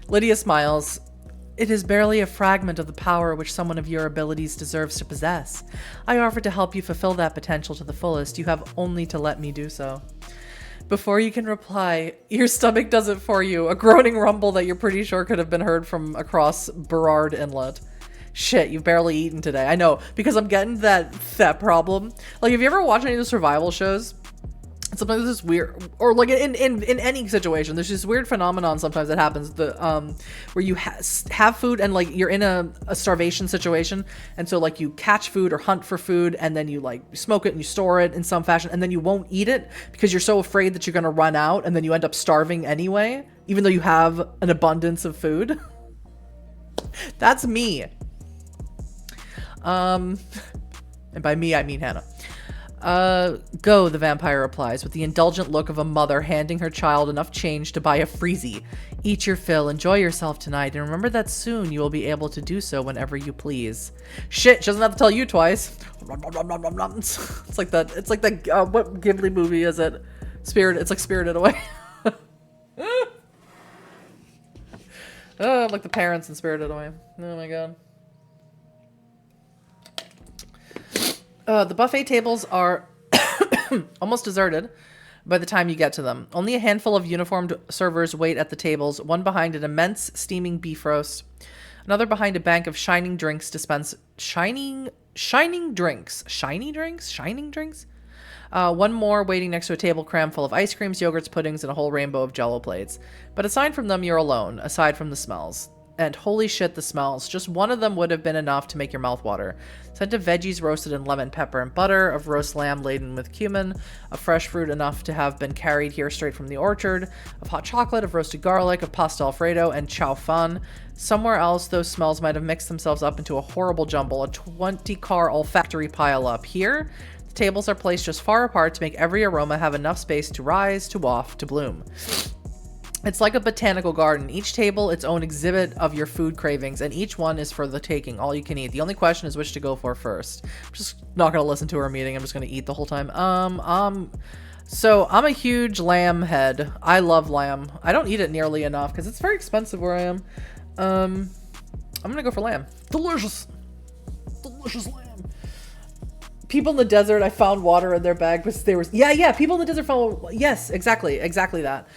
Lydia smiles. It is barely a fragment of the power which someone of your abilities deserves to possess. I offer to help you fulfill that potential to the fullest. You have only to let me do so. Before you can reply, your stomach does it for you, a groaning rumble that you're pretty sure could have been heard from across Burrard Inlet. Shit, you've barely eaten today. I know, because I'm getting that problem. Like, have you ever watched any of the survival shows? Sometimes this is weird, or like in any situation, there's this weird phenomenon sometimes that happens, where you have food and like you're in a starvation situation, and so like you catch food or hunt for food, and then you like smoke it and you store it in some fashion, and then you won't eat it because you're so afraid that you're gonna run out, and then you end up starving anyway, even though you have an abundance of food. That's me. And by me I mean Hannah. Go, the vampire replies, with the indulgent look of a mother handing her child enough change to buy a freezy. Eat your fill, enjoy yourself tonight, and remember that soon you will be able to do so whenever you please. Shit, she doesn't have to tell you twice. It's like that, what Ghibli movie is it? It's like Spirited Away. Oh, like the parents in Spirited Away. Oh my god. The buffet tables are almost deserted by the time you get to them. Only a handful of uniformed servers wait at the tables, one behind an immense steaming beef roast, another behind a bank of shining drinks shining drinks? One more waiting next to a table crammed full of ice creams, yogurts, puddings, and a whole rainbow of Jell-O plates. But aside from them, you're alone, aside from the smells. And holy shit, the smells. Just one of them would have been enough to make your mouth water. Scent of veggies roasted in lemon, pepper, and butter, of roast lamb laden with cumin, of fresh fruit enough to have been carried here straight from the orchard, of hot chocolate, of roasted garlic, of pasta alfredo, and chow fun. Somewhere else, those smells might have mixed themselves up into a horrible jumble, a 20-car olfactory pile-up. Here, the tables are placed just far apart to make every aroma have enough space to rise, to waft, to bloom. It's like a botanical garden. Each table its own exhibit of your food cravings, and each one is for the taking, all you can eat. The only question is which to go for first. I'm just not going to listen to her meeting. I'm just going to eat the whole time. So I'm a huge lamb head. I love lamb. I don't eat it nearly enough because it's very expensive where I am. I'm going to go for lamb. Delicious. Delicious lamb. People in the desert, I found water in their bag because they were... Yeah, people in the desert found... Yes, exactly that.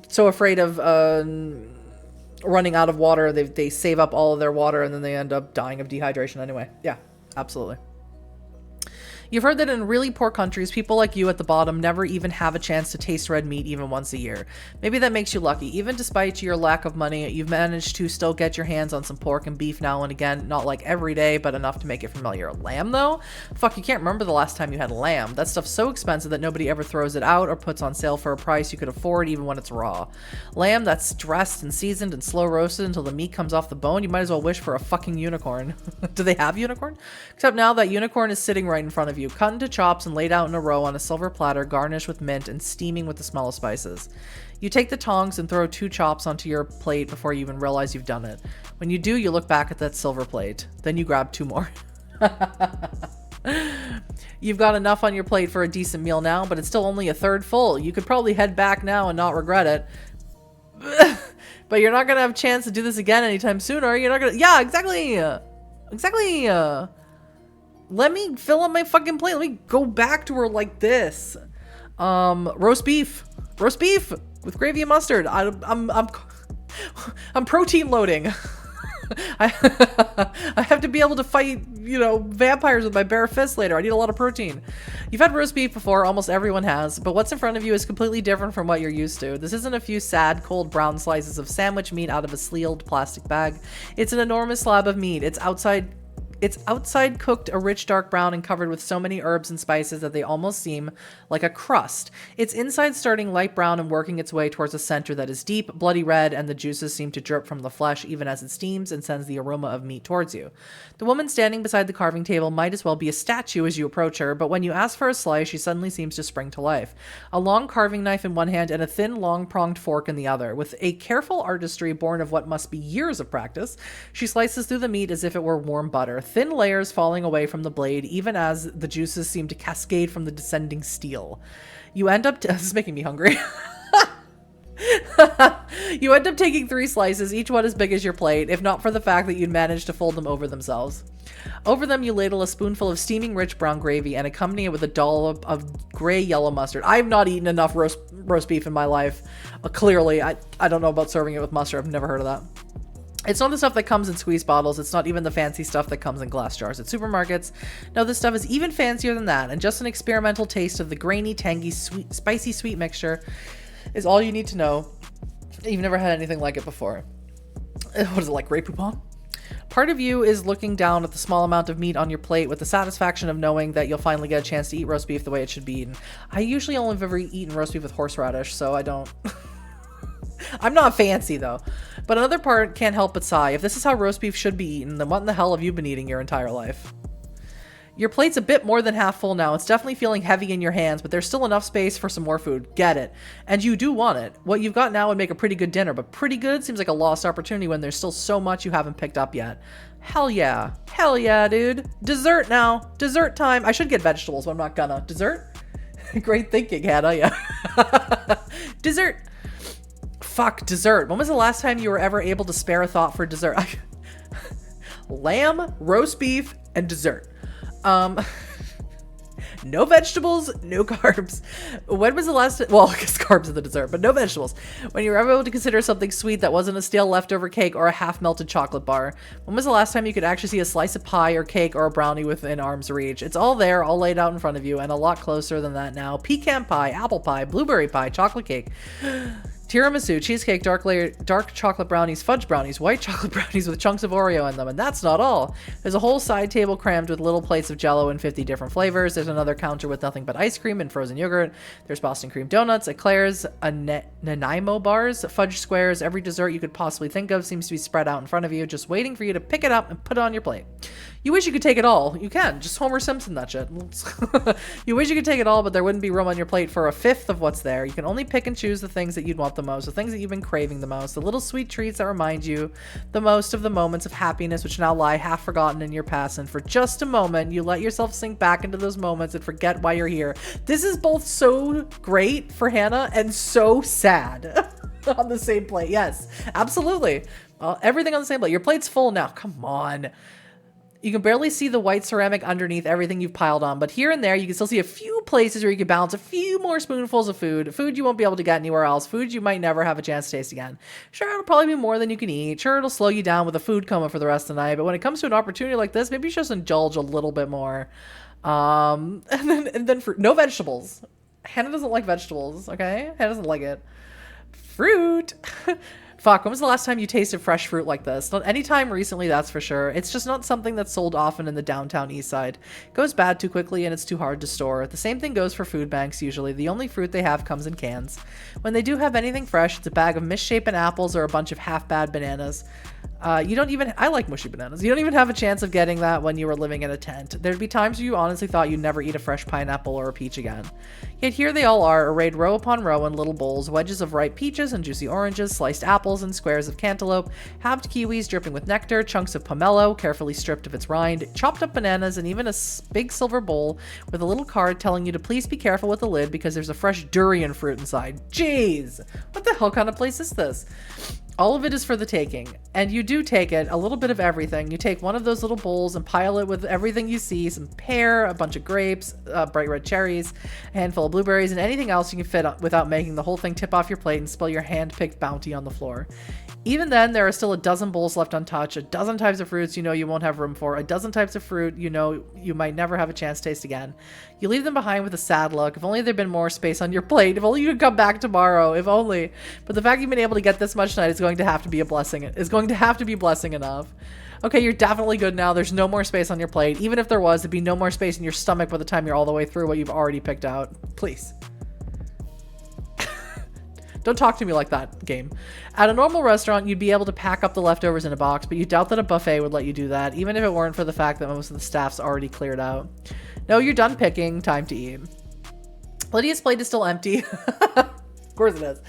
So afraid of running out of water, they save up all of their water and then they end up dying of dehydration anyway. Yeah, absolutely. You've heard that in really poor countries, people like you at the bottom never even have a chance to taste red meat even once a year. Maybe that makes you lucky. Even despite your lack of money, you've managed to still get your hands on some pork and beef now and again. Not like every day, but enough to make it familiar. Lamb, though? Fuck, you can't remember the last time you had lamb. That stuff's so expensive that nobody ever throws it out or puts on sale for a price you could afford even when it's raw. Lamb that's dressed and seasoned and slow roasted until the meat comes off the bone, you might as well wish for a fucking unicorn. Do they have unicorn? Except now that unicorn is sitting right in front of you. you, cut into chops and laid out in a row on a silver platter garnished with mint and steaming with the smell of spices. You take the tongs and throw 2 chops onto your plate before you even realize you've done it. When you do, you look back at that silver plate. Then you grab 2 more. You've got enough on your plate for a decent meal now, but it's still only a third full. You could probably head back now and not regret it. But you're not going to have a chance to do this again anytime soon, are you? You're not going to... Yeah, exactly. Exactly. Let me fill up my fucking plate. Let me go back to her like this. Roast beef. Roast beef with gravy and mustard. I'm protein loading. I have to be able to fight, you know, vampires with my bare fists later. I need a lot of protein. You've had roast beef before, almost everyone has, but what's in front of you is completely different from what you're used to. This isn't a few sad, cold brown slices of sandwich meat out of a sealed plastic bag. It's an enormous slab of meat. It's outside cooked a rich dark brown and covered with so many herbs and spices that they almost seem like a crust. It's inside starting light brown and working its way towards a center that is deep, bloody red, and the juices seem to drip from the flesh even as it steams and sends the aroma of meat towards you. The woman standing beside the carving table might as well be a statue as you approach her, but when you ask for a slice, she suddenly seems to spring to life. A long carving knife in one hand and a thin, long-pronged fork in the other. With a careful artistry born of what must be years of practice, she slices through the meat as if it were warm butter. Thin layers falling away from the blade, even as the juices seem to cascade from the descending steel. You end up... This is making me hungry. You end up taking 3 slices, each one as big as your plate, if not for the fact that you'd managed to fold them over themselves. Over them, you ladle a spoonful of steaming rich brown gravy and accompany it with a dollop of gray-yellow mustard. I have not eaten enough roast beef in my life. Clearly, I don't know about serving it with mustard. I've never heard of that. It's not the stuff that comes in squeeze bottles. It's not even the fancy stuff that comes in glass jars at supermarkets. No, this stuff is even fancier than that, and just an experimental taste of the grainy, tangy, spicy sweet mixture is all you need to know. You've never had anything like it before. What is it, like Grey Poupon? Part of you is looking down at the small amount of meat on your plate with the satisfaction of knowing that you'll finally get a chance to eat roast beef the way it should be eaten. I usually only have ever eaten roast beef with horseradish, so I don't... I'm not fancy, though. But another part can't help but sigh. If this is how roast beef should be eaten, then what in the hell have you been eating your entire life? Your plate's a bit more than half full now. It's definitely feeling heavy in your hands, but there's still enough space for some more food. Get it. And you do want it. What you've got now would make a pretty good dinner, but pretty good seems like a lost opportunity when there's still so much you haven't picked up yet. Hell yeah. Hell yeah, dude. Dessert now. Dessert time. I should get vegetables, but I'm not gonna. Dessert? Great thinking, Hannah. Yeah. Dessert. Fuck, dessert. When was the last time you were ever able to spare a thought for dessert? Lamb, roast beef, and dessert. No vegetables, no carbs. When was the last... Well, I guess carbs are the dessert, but no vegetables. When you were ever able to consider something sweet that wasn't a stale leftover cake or a half-melted chocolate bar. When was the last time you could actually see a slice of pie or cake or a brownie within arm's reach? It's all there, all laid out in front of you, and a lot closer than that now. Pecan pie, apple pie, blueberry pie, chocolate cake. Tiramisu, cheesecake, dark chocolate brownies, fudge brownies, white chocolate brownies with chunks of Oreo in them, and that's not all. There's a whole side table crammed with little plates of Jell-O in 50 different flavors. There's another counter with nothing but ice cream and frozen yogurt. There's Boston cream donuts, eclairs, Nanaimo bars, fudge squares. Every dessert you could possibly think of seems to be spread out in front of you, just waiting for you to pick it up and put it on your plate. You wish you could take it all. You can. Just Homer Simpson that shit. You wish you could take it all, but there wouldn't be room on your plate for a fifth of what's there. You can only pick and choose the things that you'd want the most, the things that you've been craving the most, the little sweet treats that remind you the most of the moments of happiness which now lie half forgotten in your past. And for just a moment, you let yourself sink back into those moments and forget why you're here. This is both so great for Hannah and so sad on the same plate. Yes, absolutely. Everything on the same plate. Your plate's full now. Come on. You can barely see the white ceramic underneath everything you've piled on, but here and there you can still see a few places where you can balance a few more spoonfuls of food. Food you won't be able to get anywhere else. Food you might never have a chance to taste again. Sure, it'll probably be more than you can eat. Sure, it'll slow you down with a food coma for the rest of the night, but when it comes to an opportunity like this, maybe you should just indulge a little bit more. And then for no vegetables. Hannah doesn't like vegetables, okay? Hannah doesn't like it. Fruit. Fuck, when was the last time you tasted fresh fruit like this? Not any time recently, that's for sure. It's just not something that's sold often in the Downtown Eastside. It goes bad too quickly and it's too hard to store. The same thing goes for food banks usually. The only fruit they have comes in cans. When they do have anything fresh, it's a bag of misshapen apples or a bunch of half-bad bananas. You don't even, I like mushy bananas. You don't even have a chance of getting that when you were living in a tent. There'd be times where you honestly thought you'd never eat a fresh pineapple or a peach again. Yet here they all are, arrayed row upon row in little bowls, wedges of ripe peaches and juicy oranges, sliced apples and squares of cantaloupe, halved kiwis dripping with nectar, chunks of pomelo, carefully stripped of its rind, chopped up bananas, and even a big silver bowl with a little card telling you to please be careful with the lid because there's a fresh durian fruit inside. Jeez! What the hell kind of place is this? All of it is for the taking, and you do take it, a little bit of everything. You take one of those little bowls and pile it with everything you see, some pear, a bunch of grapes, bright red cherries, a handful of blueberries, and anything else you can fit without making the whole thing tip off your plate and spill your hand-picked bounty on the floor. Even then, there are still a dozen bowls left untouched, a dozen types of fruits you know you won't have room for, a dozen types of fruit you know you might never have a chance to taste again. You leave them behind with a sad look. If only there'd been more space on your plate. If only you could come back tomorrow. If only. But the fact you've been able to get this much tonight is going to have to be a blessing. It's going to have to be blessing enough. Okay, you're definitely good now. There's no more space on your plate. Even if there was, there'd be no more space in your stomach by the time you're all the way through what you've already picked out. Please. Don't talk to me like that, game. At a normal restaurant, you'd be able to pack up the leftovers in a box, but you doubt that a buffet would let you do that, even if it weren't for the fact that most of the staff's already cleared out. No, you're done picking. Time to eat. Lydia's plate is still empty. Of course it is.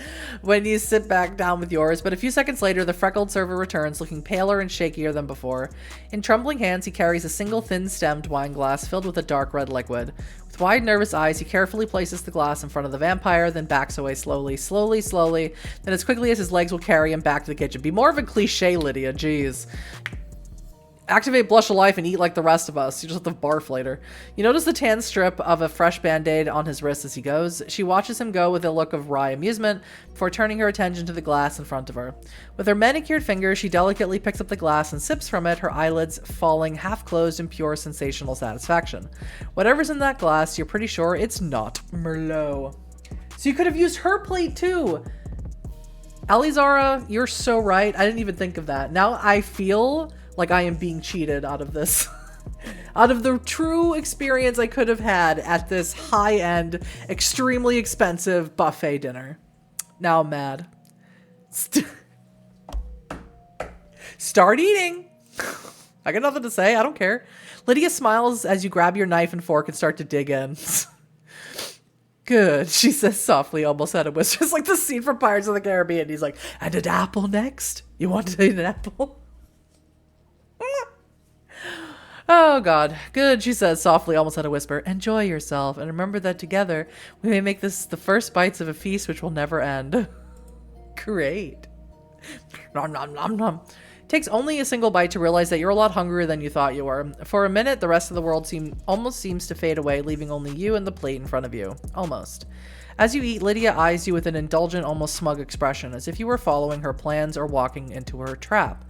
When you sit back down with yours, but a few seconds later, the freckled server returns, looking paler and shakier than before. In trembling hands, he carries a single thin-stemmed wine glass filled with a dark red liquid. With wide, nervous eyes, he carefully places the glass in front of the vampire, then backs away slowly, then as quickly as his legs will carry him back to the kitchen. Be more of a cliche, Lydia, jeez. Activate Blush of Life and eat like the rest of us. You just have to barf later. You notice the tan strip of a fresh band-aid on his wrist as he goes. She watches him go with a look of wry amusement before turning her attention to the glass in front of her. With her manicured fingers, she delicately picks up the glass and sips from it, her eyelids falling half-closed in pure sensational satisfaction. Whatever's in that glass, you're pretty sure it's not Merlot. So you could have used her plate too. Alizara, you're so right. I didn't even think of that. Now I feel like I am being cheated out of this. Out of the true experience I could have had at this high-end, extremely expensive buffet dinner. Now I'm mad. Start eating. I got nothing to say. I don't care. Lydia smiles as you grab your knife and fork and start to dig in. Good, she says softly, almost at a whisper. It's like the scene from Pirates of the Caribbean. He's like, and an apple next? You want to eat an apple? Oh, God. Good, she says softly, almost at a whisper. Enjoy yourself, and remember that together we may make this the first bites of a feast which will never end. Great. Nom, nom, nom, nom. Takes only a single bite to realize that you're a lot hungrier than you thought you were. For a minute, the rest of the world almost seems to fade away, leaving only you and the plate in front of you. Almost. As you eat, Lydia eyes you with an indulgent, almost smug expression, as if you were following her plans or walking into her trap.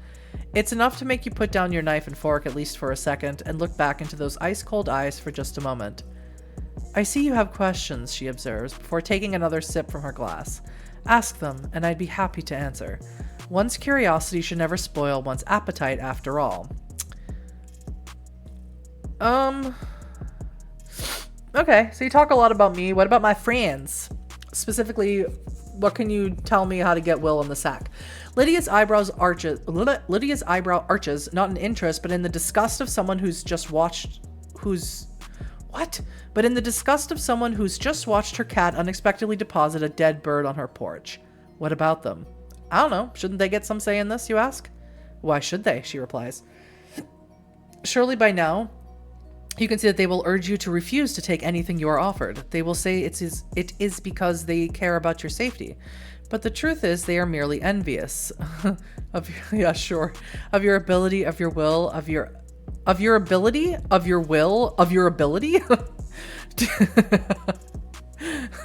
It's enough to make you put down your knife and fork at least for a second and look back into those ice-cold eyes for just a moment. I see you have questions, she observes, before taking another sip from her glass. Ask them, and I'd be happy to answer. One's curiosity should never spoil one's appetite, after all. Okay, so you talk a lot about me. What about my friends? Specifically, what can you tell me how to get Will in the sack? Lydia's eyebrow arches, not in interest, but in the disgust of someone who's just watched her cat unexpectedly deposit a dead bird on her porch. What about them? I don't know. Shouldn't they get some say in this, you ask? Why should they? She replies. Surely by now, you can see that they will urge you to refuse to take anything you are offered. They will say it is because they care about your safety. But the truth is they are merely envious of your ability, of your will, of your ability.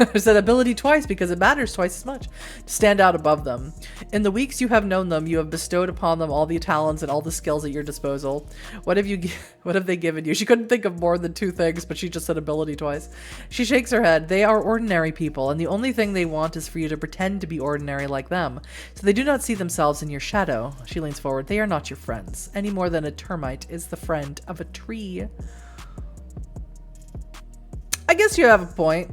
I said ability twice because it matters twice as much to stand out above them. In the weeks you have known them, you have bestowed upon them all the talents and all the skills at your disposal. What have they given you? She couldn't think of more than two things, but she just said ability twice. She shakes her head. They are ordinary people, and the only thing they want is for you to pretend to be ordinary like them. So they do not see themselves in your shadow. She leans forward. They are not your friends, any more than a termite is the friend of a tree. I guess you have a point.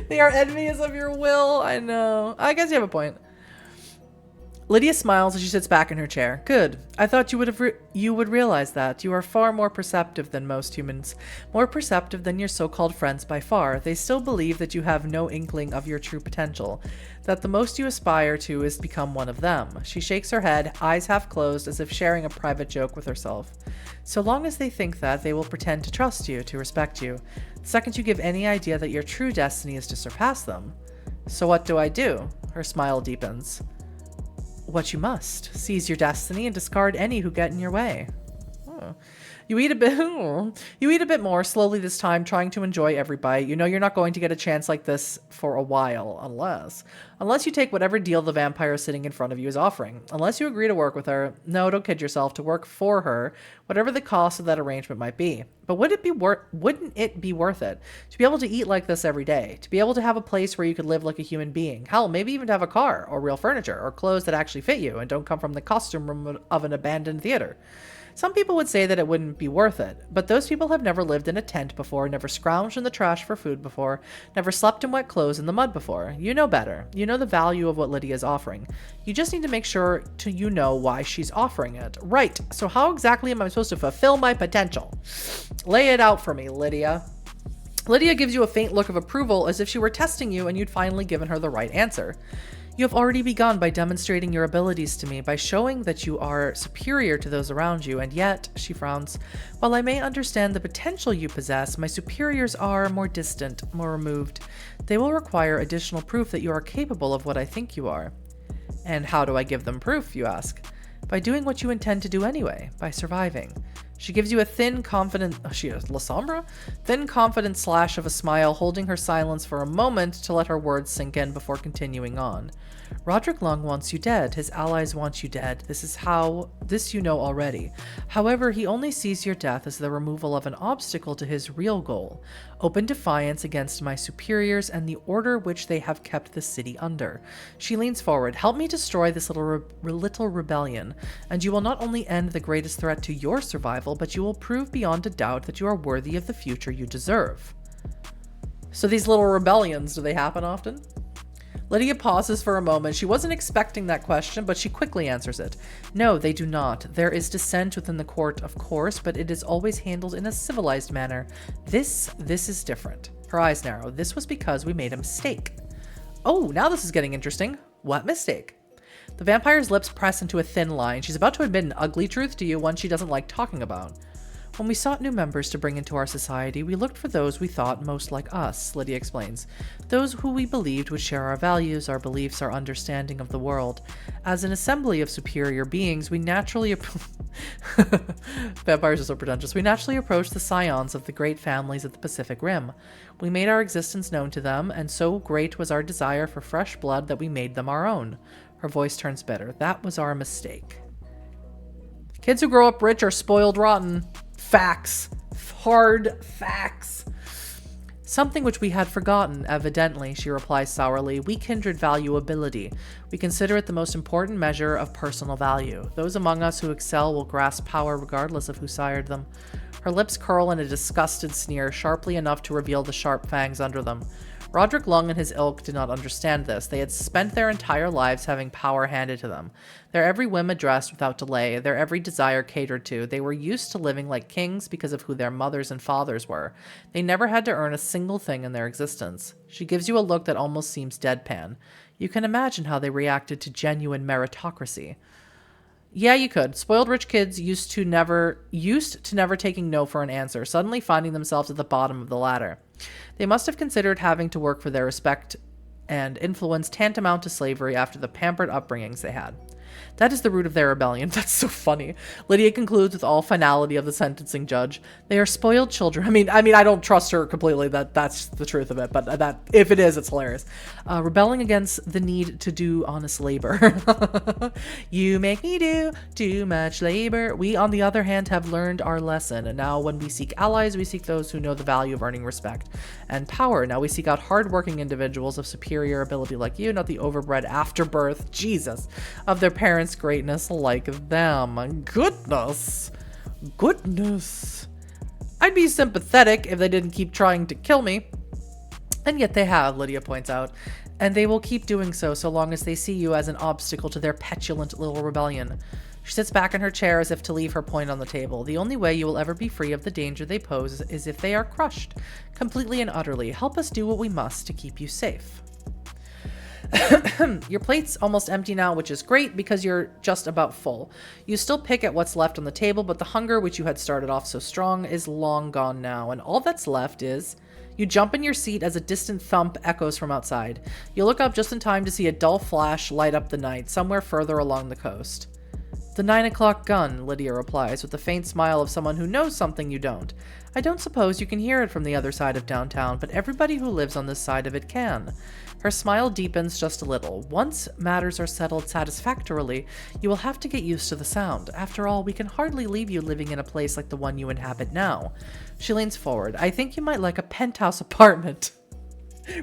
They are envious of your will. I know. I guess you have a point. Lydia smiles as she sits back in her chair. Good. I thought you would realize that. You are far more perceptive than most humans. More perceptive than your so-called friends by far. They still believe that you have no inkling of your true potential. That the most you aspire to is to become one of them. She shakes her head, eyes half closed, as if sharing a private joke with herself. So long as they think that, they will pretend to trust you, to respect you. The second you give any idea that your true destiny is to surpass them. So what do I do? Her smile deepens. What you must. Seize your destiny and discard any who get in your way. Oh. You eat a bit more slowly this time, trying to enjoy every bite. You know you're not going to get a chance like this for a while, unless you take whatever deal the vampire sitting in front of you is offering. Unless you agree to work with her. No, don't kid yourself, to work for her, whatever the cost of that arrangement might be. But wouldn't it be worth it to be able to eat like this every day, to be able to have a place where you could live like a human being, hell, maybe even to have a car or real furniture or clothes that actually fit you and don't come from the costume room of an abandoned theater? Some people would say that it wouldn't be worth it, but those people have never lived in a tent before, never scrounged in the trash for food before, never slept in wet clothes in the mud before. You know better. You know the value of what Lydia is offering. You just need to make sure you know why she's offering it. Right, so how exactly am I supposed to fulfill my potential? Lay it out for me, Lydia. Lydia gives you a faint look of approval as if she were testing you and you'd finally given her the right answer. You have already begun by demonstrating your abilities to me, by showing that you are superior to those around you, and yet, she frowns, while I may understand the potential you possess, my superiors are more distant, more removed. They will require additional proof that you are capable of what I think you are. And how do I give them proof, you ask? By doing what you intend to do anyway, by surviving. She gives you a thin, confident slash of a smile, holding her silence for a moment to let her words sink in before continuing on. Roderick Lung wants you dead. His allies want you dead. This you know already. However, he only sees your death as the removal of an obstacle to his real goal. Open defiance against my superiors and the order which they have kept the city under. She leans forward. Help me destroy this little rebellion, and you will not only end the greatest threat to your survival, but you will prove beyond a doubt that you are worthy of the future you deserve. So these little rebellions, do they happen often? Lydia pauses for a moment. She wasn't expecting that question, but she quickly answers it. No, they do not. There is dissent within the court, of course, but it is always handled in a civilized manner. This is different. Her eyes narrow. This was because we made a mistake. Oh, now this is getting interesting. What mistake? The vampire's lips press into a thin line. She's about to admit an ugly truth to you, one she doesn't like talking about. When we sought new members to bring into our society, we looked for those we thought most like us, Lydia explains. Those who we believed would share our values, our beliefs, our understanding of the world. As an assembly of superior beings, we naturally Vampires are so pretentious. We naturally approached the scions of the great families of the Pacific Rim. We made our existence known to them, and so great was our desire for fresh blood that we made them our own. Her voice turns bitter. That was our mistake. Kids who grow up rich are spoiled rotten. Facts. Hard facts. Something which we had forgotten, evidently, she replies sourly. We kindred value ability. We consider it the most important measure of personal value. Those among us who excel will grasp power regardless of who sired them. Her lips curl in a disgusted sneer, sharply enough to reveal the sharp fangs under them. Roderick Lung and his ilk did not understand this. They had spent their entire lives having power handed to them, their every whim addressed without delay, their every desire catered to. They were used to living like kings because of who their mothers and fathers were. They never had to earn a single thing in their existence. She gives you a look that almost seems deadpan. You can imagine how they reacted to genuine meritocracy. Yeah, you could. Spoiled rich kids used to never taking no for an answer, suddenly finding themselves at the bottom of the ladder. They must have considered having to work for their respect and influence tantamount to slavery after the pampered upbringings they had. That is the root of their rebellion. That's so funny. Lydia concludes with all finality of the sentencing judge. They are spoiled children. I mean, I don't trust her completely that that's the truth of it, but that if it is, it's hilarious. Rebelling against the need to do honest labor. You make me do too much labor. We, on the other hand, have learned our lesson. And now when we seek allies, we seek those who know the value of earning respect and power. Now we seek out hardworking individuals of superior ability like you, not the overbred afterbirth, Jesus, of their parents' greatness like them. Goodness. I'd be sympathetic if they didn't keep trying to kill me. And yet they have, Lydia points out. And they will keep doing so long as they see you as an obstacle to their petulant little rebellion. She sits back in her chair as if to leave her point on the table. The only way you will ever be free of the danger they pose is if they are crushed, completely and utterly. Help us do what we must to keep you safe. Your plate's almost empty now, which is great because you're just about full. You still pick at what's left on the table, but the hunger which you had started off so strong is long gone now, and all that's left is... You jump in your seat as a distant thump echoes from outside. You look up just in time to see a dull flash light up the night, somewhere further along the coast. The 9 o'clock gun, Lydia replies, with the faint smile of someone who knows something you don't. I don't suppose you can hear it from the other side of downtown, but everybody who lives on this side of it can. Her smile deepens just a little. Once matters are settled satisfactorily, you will have to get used to the sound. After all, we can hardly leave you living in a place like the one you inhabit now. She leans forward. I think you might like a penthouse apartment.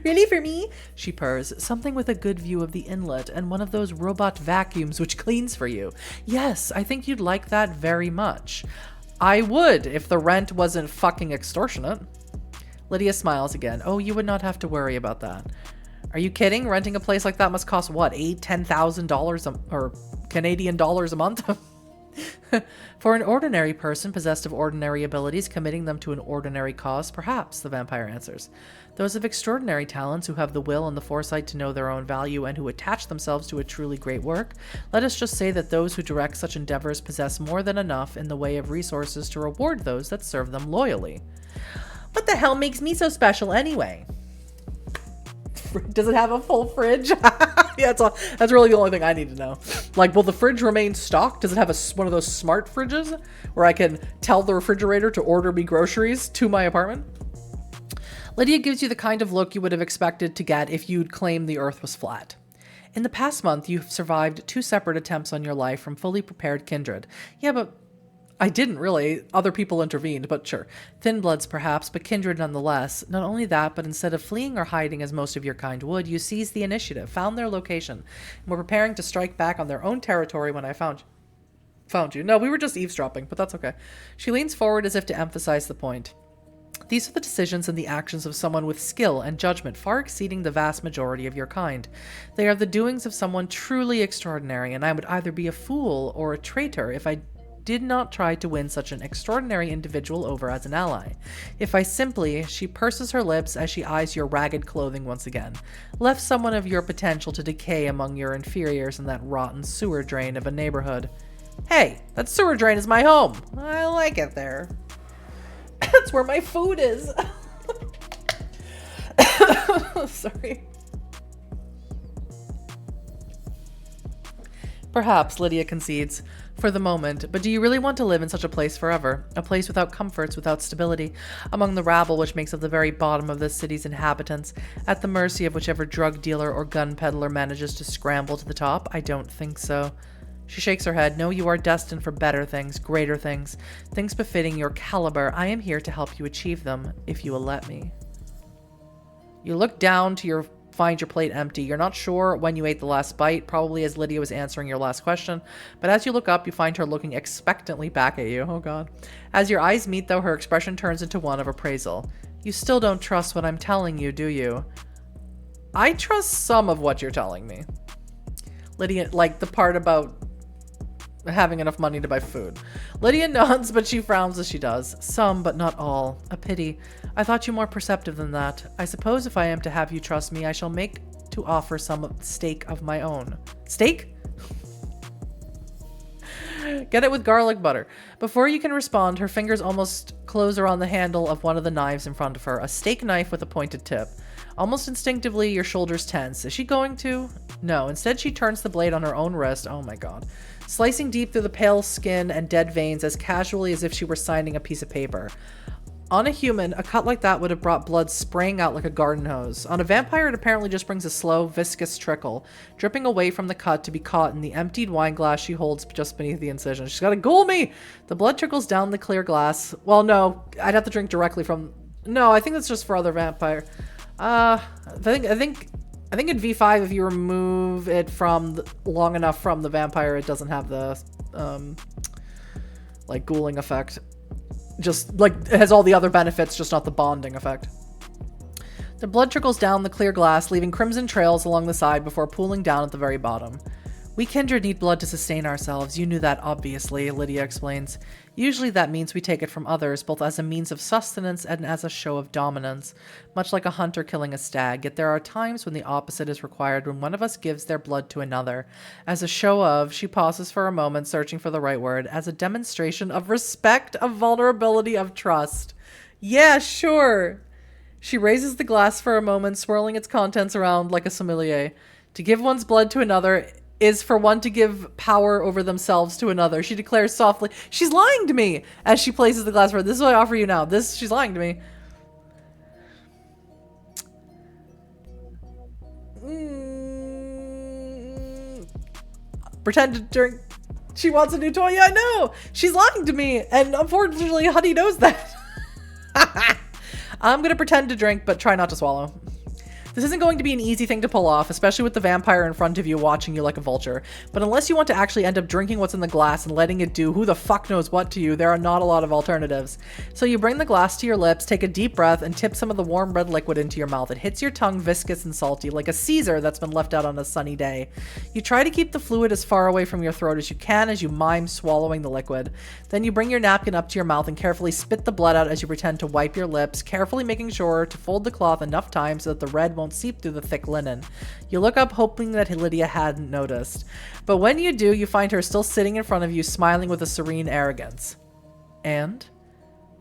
Really, for me? She purrs. Something with a good view of the inlet and one of those robot vacuums which cleans for you. Yes, I think you'd like that very much. I would if the rent wasn't fucking extortionate. Lydia smiles again. Oh, you would not have to worry about that. Are you kidding? Renting a place like that must cost what, $10,000 or Canadian dollars a month? For an ordinary person possessed of ordinary abilities, committing them to an ordinary cause, perhaps, the vampire answers. Those of extraordinary talents who have the will and the foresight to know their own value and who attach themselves to a truly great work, let us just say that those who direct such endeavors possess more than enough in the way of resources to reward those that serve them loyally. What the hell makes me so special anyway? Does it have a full fridge? Yeah, that's really the only thing I need to know. Like, will the fridge remain stocked? Does it have one of those smart fridges where I can tell the refrigerator to order me groceries to my apartment? Lydia gives you the kind of look you would have expected to get if you'd claimed the earth was flat. In the past month, you've survived 2 separate attempts on your life from fully prepared kindred. Yeah, but I didn't really. Other people intervened, but sure. Thin bloods perhaps, but kindred nonetheless. Not only that, but instead of fleeing or hiding as most of your kind would, you seized the initiative, found their location, and were preparing to strike back on their own territory when I found you. No, we were just eavesdropping, but that's okay. She leans forward as if to emphasize the point. These are the decisions and the actions of someone with skill and judgment far exceeding the vast majority of your kind. They are the doings of someone truly extraordinary, and I would either be a fool or a traitor if I did not try to win such an extraordinary individual over as an ally. If I simply, she purses her lips as she eyes your ragged clothing once again, left someone of your potential to decay among your inferiors in that rotten sewer drain of a neighborhood. Hey, that sewer drain is my home. I like it there. That's where my food is. Sorry. Perhaps, Lydia concedes, for the moment, but do you really want to live in such a place forever? A place without comforts, without stability, among the rabble which makes up the very bottom of this city's inhabitants, at the mercy of whichever drug dealer or gun peddler manages to scramble to the top? I don't think so. She shakes her head. No, you are destined for better things, greater things, things befitting your caliber. I am here to help you achieve them, if you will let me. You look down to find your plate empty. You're not sure when you ate the last bite, probably as Lydia was answering your last question, but as you look up, you find her looking expectantly back at you. Oh god. As your eyes meet, though, her expression turns into one of appraisal. You still don't trust what I'm telling you, do you? I trust some of what you're telling me. Lydia, like the part about having enough money to buy food. Lydia nods, but she frowns as she does. Some, but not all. A pity. I thought you more perceptive than that. I suppose if I am to have you trust me, I shall make to offer some steak of my own. Steak? Get it with garlic butter. Before you can respond, her fingers almost close around the handle of one of the knives in front of her, a steak knife with a pointed tip. Almost instinctively, your shoulders tense. Is she going to? No, instead she turns the blade on her own wrist. Oh my god. Slicing deep through the pale skin and dead veins as casually as if she were signing a piece of paper. On a human, a cut like that would have brought blood spraying out like a garden hose. On a vampire, it apparently just brings a slow, viscous trickle, dripping away from the cut to be caught in the emptied wine glass she holds just beneath the incision. She's gotta ghoul me! The blood trickles down the clear glass. Well, no, I'd have to drink directly from... No, I think that's just for other vampire. I think in V5, if you remove it from long enough from the vampire, it doesn't have the, like, ghouling effect. Just, like, it has all the other benefits, just not the bonding effect. The blood trickles down the clear glass, leaving crimson trails along the side before pooling down at the very bottom. We kindred need blood to sustain ourselves. You knew that, obviously, Lydia explains. Usually that means we take it from others, both as a means of sustenance and as a show of dominance, much like a hunter killing a stag. Yet there are times when the opposite is required, when one of us gives their blood to another. As a show of, she pauses for a moment, searching for the right word, as a demonstration of respect, of vulnerability, of trust. Yeah, sure. She raises the glass for a moment, swirling its contents around like a sommelier. To give one's blood to another is for one to give power over themselves to another. She declares softly, she's lying to me, as she places the glass for her. This is what I offer you now. She's lying to me. Pretend to drink. She wants a new toy. Yeah, I know. She's lying to me. And unfortunately, Honey knows that. I'm going to pretend to drink, but try not to swallow. This isn't going to be an easy thing to pull off, especially with the vampire in front of you watching you like a vulture. But unless you want to actually end up drinking what's in the glass and letting it do who the fuck knows what to you, there are not a lot of alternatives. So you bring the glass to your lips, take a deep breath, and tip some of the warm red liquid into your mouth. It hits your tongue viscous and salty, like a Caesar that's been left out on a sunny day. You try to keep the fluid as far away from your throat as you can as you mime swallowing the liquid. Then you bring your napkin up to your mouth and carefully spit the blood out as you pretend to wipe your lips, carefully making sure to fold the cloth enough times so that the red won't seep through the thick linen. You look up hoping that Lydia hadn't noticed. But when you do, you find her still sitting in front of you, smiling with a serene arrogance. And?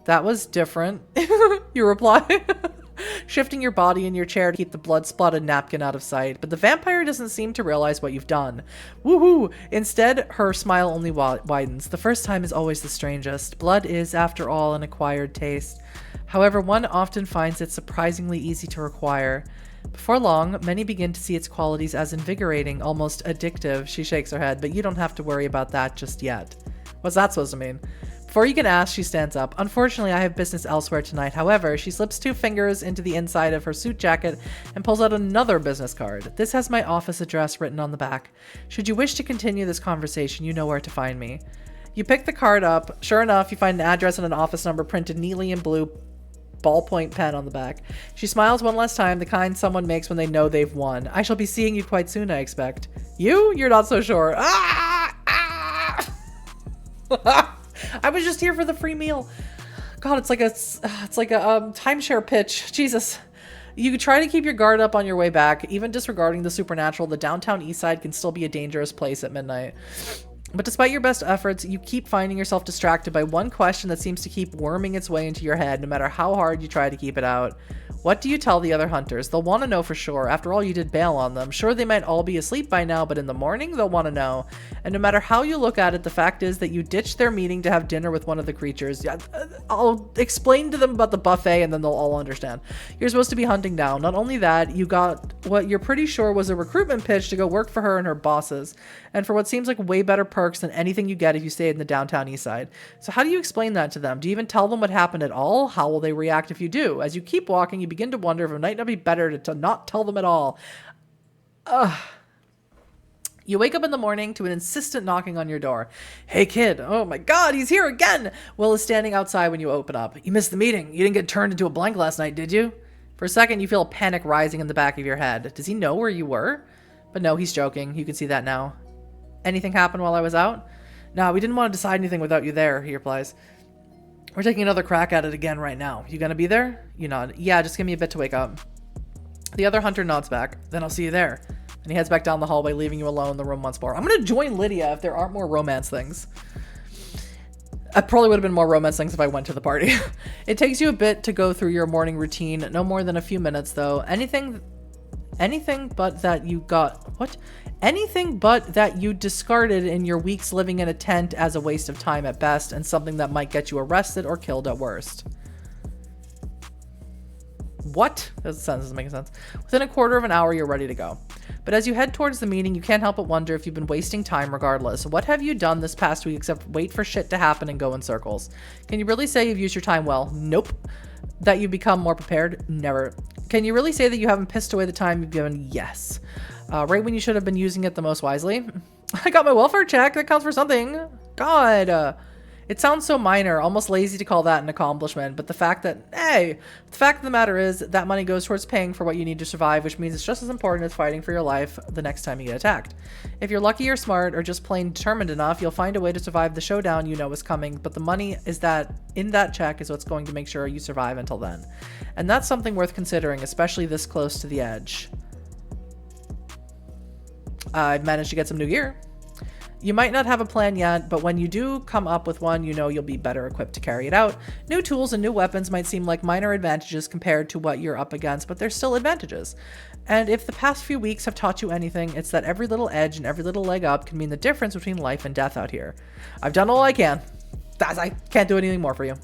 That was different, you reply, shifting your body in your chair to keep the blood-spotted napkin out of sight. But the vampire doesn't seem to realize what you've done. Woohoo! Instead, her smile only widens. The first time is always the strangest. Blood is, after all, an acquired taste. However, one often finds it surprisingly easy to acquire. Before long, many begin to see its qualities as invigorating, almost addictive. She shakes her head, but you don't have to worry about that just yet. What's that supposed to mean? Before you can ask, she stands up. Unfortunately, I have business elsewhere tonight. However, she slips 2 fingers into the inside of her suit jacket and pulls out another business card. This has my office address written on the back. Should you wish to continue this conversation, you know where to find me. You pick the card up. Sure enough, you find an address and an office number printed neatly in blue ballpoint pen on the back. She smiles one last time, the kind someone makes when they know they've won. I shall be seeing you quite soon, I expect. You? You're not so sure. Ah! Ah! I was just here for the free meal. God, it's like a timeshare pitch. Jesus. You try to keep your guard up on your way back. Even disregarding the supernatural, the Downtown Eastside can still be a dangerous place at midnight. But despite your best efforts, you keep finding yourself distracted by one question that seems to keep worming its way into your head, no matter how hard you try to keep it out. What do you tell the other hunters? They'll want to know for sure. After all, you did bail on them. Sure, they might all be asleep by now, but in the morning, they'll want to know. And no matter how you look at it, the fact is that you ditched their meeting to have dinner with one of the creatures. I'll explain to them about the buffet, and then they'll all understand. You're supposed to be hunting down. Not only that, you got what you're pretty sure was a recruitment pitch to go work for her and her bosses, and for what seems like way better perks than anything you get if you stay in the Downtown Eastside. So how do you explain that to them? Do you even tell them what happened at all? How will they react if you do? As you keep walking, you begin to wonder if it might not be better to not tell them at all. You wake up in the morning to an insistent knocking on your door. Hey kid, oh my god, he's here again! Will is standing outside when you open up. You missed the meeting. You didn't get turned into a blank last night, did you? For a second, you feel a panic rising in the back of your head. Does he know where you were? But no, he's joking. You can see that now. Anything happened while I was out? No, we didn't want to decide anything without you there, he replies. We're taking another crack at it again right now. You gonna be there? You nod. Yeah, just give me a bit to wake up. The other hunter nods back. Then I'll see you there. And he heads back down the hallway, leaving you alone in the room once more. I'm gonna join Lydia if there aren't more romance things. I probably would have been more romance things if I went to the party. It takes you a bit to go through your morning routine. No more than a few minutes, though. Anything but that you got... What? Anything but that you discarded in your weeks living in a tent as a waste of time at best, and something that might get you arrested or killed at worst. What? That sentence doesn't make sense. Within a quarter of an hour, you're ready to go. But as you head towards the meeting, you can't help but wonder if you've been wasting time regardless. What have you done this past week except wait for shit to happen and go in circles? Can you really say you've used your time well? Nope. That you've become more prepared? Never. Can you really say that you haven't pissed away the time you've given? Yes. Right when you should have been using it the most wisely? I got my welfare check. That counts for something. God. It sounds so minor, almost lazy to call that an accomplishment, but the fact of the matter is that money goes towards paying for what you need to survive, which means it's just as important as fighting for your life the next time you get attacked. If you're lucky or smart or just plain determined enough, you'll find a way to survive the showdown you know is coming, but the money is that in that check is what's going to make sure you survive until then. And that's something worth considering, especially this close to the edge. I've managed to get some new gear. You might not have a plan yet, but when you do come up with one, you know you'll be better equipped to carry it out. New tools and new weapons might seem like minor advantages compared to what you're up against, but they're still advantages. And if the past few weeks have taught you anything, it's that every little edge and every little leg up can mean the difference between life and death out here. I've done all I can. I can't do anything more for you.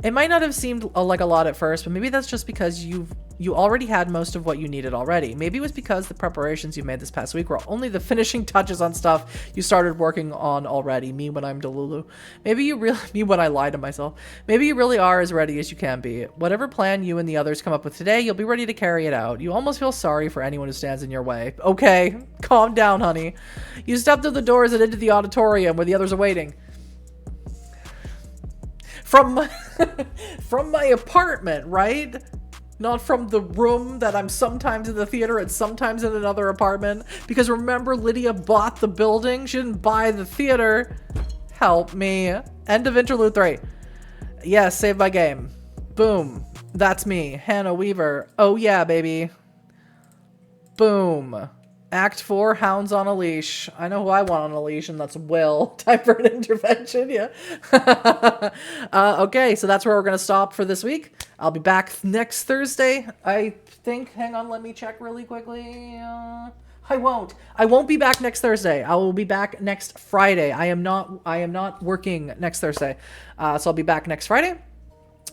It might not have seemed like a lot at first, but maybe that's just because you already had most of what you needed already. Maybe it was because the preparations you made this past week were only the finishing touches on stuff you started working on already. Me when I'm Delulu. Me when I lie to myself. Maybe you really are as ready as you can be. Whatever plan you and the others come up with today, you'll be ready to carry it out. You almost feel sorry for anyone who stands in your way. Okay, calm down, honey. You step through the doors and into the auditorium where the others are waiting. From my apartment, right? Not from the room that I'm sometimes in the theater and sometimes in another apartment. Because remember, Lydia bought the building. She didn't buy the theater. Help me. End of interlude 3. Yes, save my game. Boom. That's me, Hannah Weaver. Oh yeah, baby. Boom. Act 4, Hounds on a Leash. I know who I want on a leash, and that's Will. Time for an intervention, yeah. Okay, so that's where we're going to stop for this week. I'll be back next Thursday, I think. Hang on, let me check really quickly. I won't be back next Thursday. I will be back next Friday. I am not working next Thursday. So I'll be back next Friday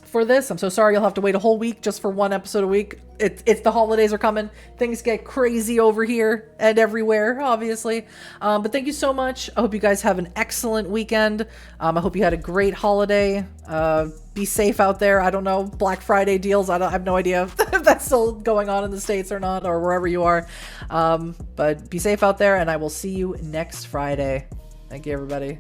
for this. I'm so sorry you'll have to wait a whole week just for one episode a week. It's the holidays are coming. Things get crazy over here and everywhere, obviously. But thank you so much. I hope you guys have an excellent weekend. I hope you had a great holiday. Be safe out there. I don't know, Black Friday deals. I have no idea if that's still going on in the States or not, or wherever you are. But be safe out there, and I will see you next Friday. Thank you, everybody.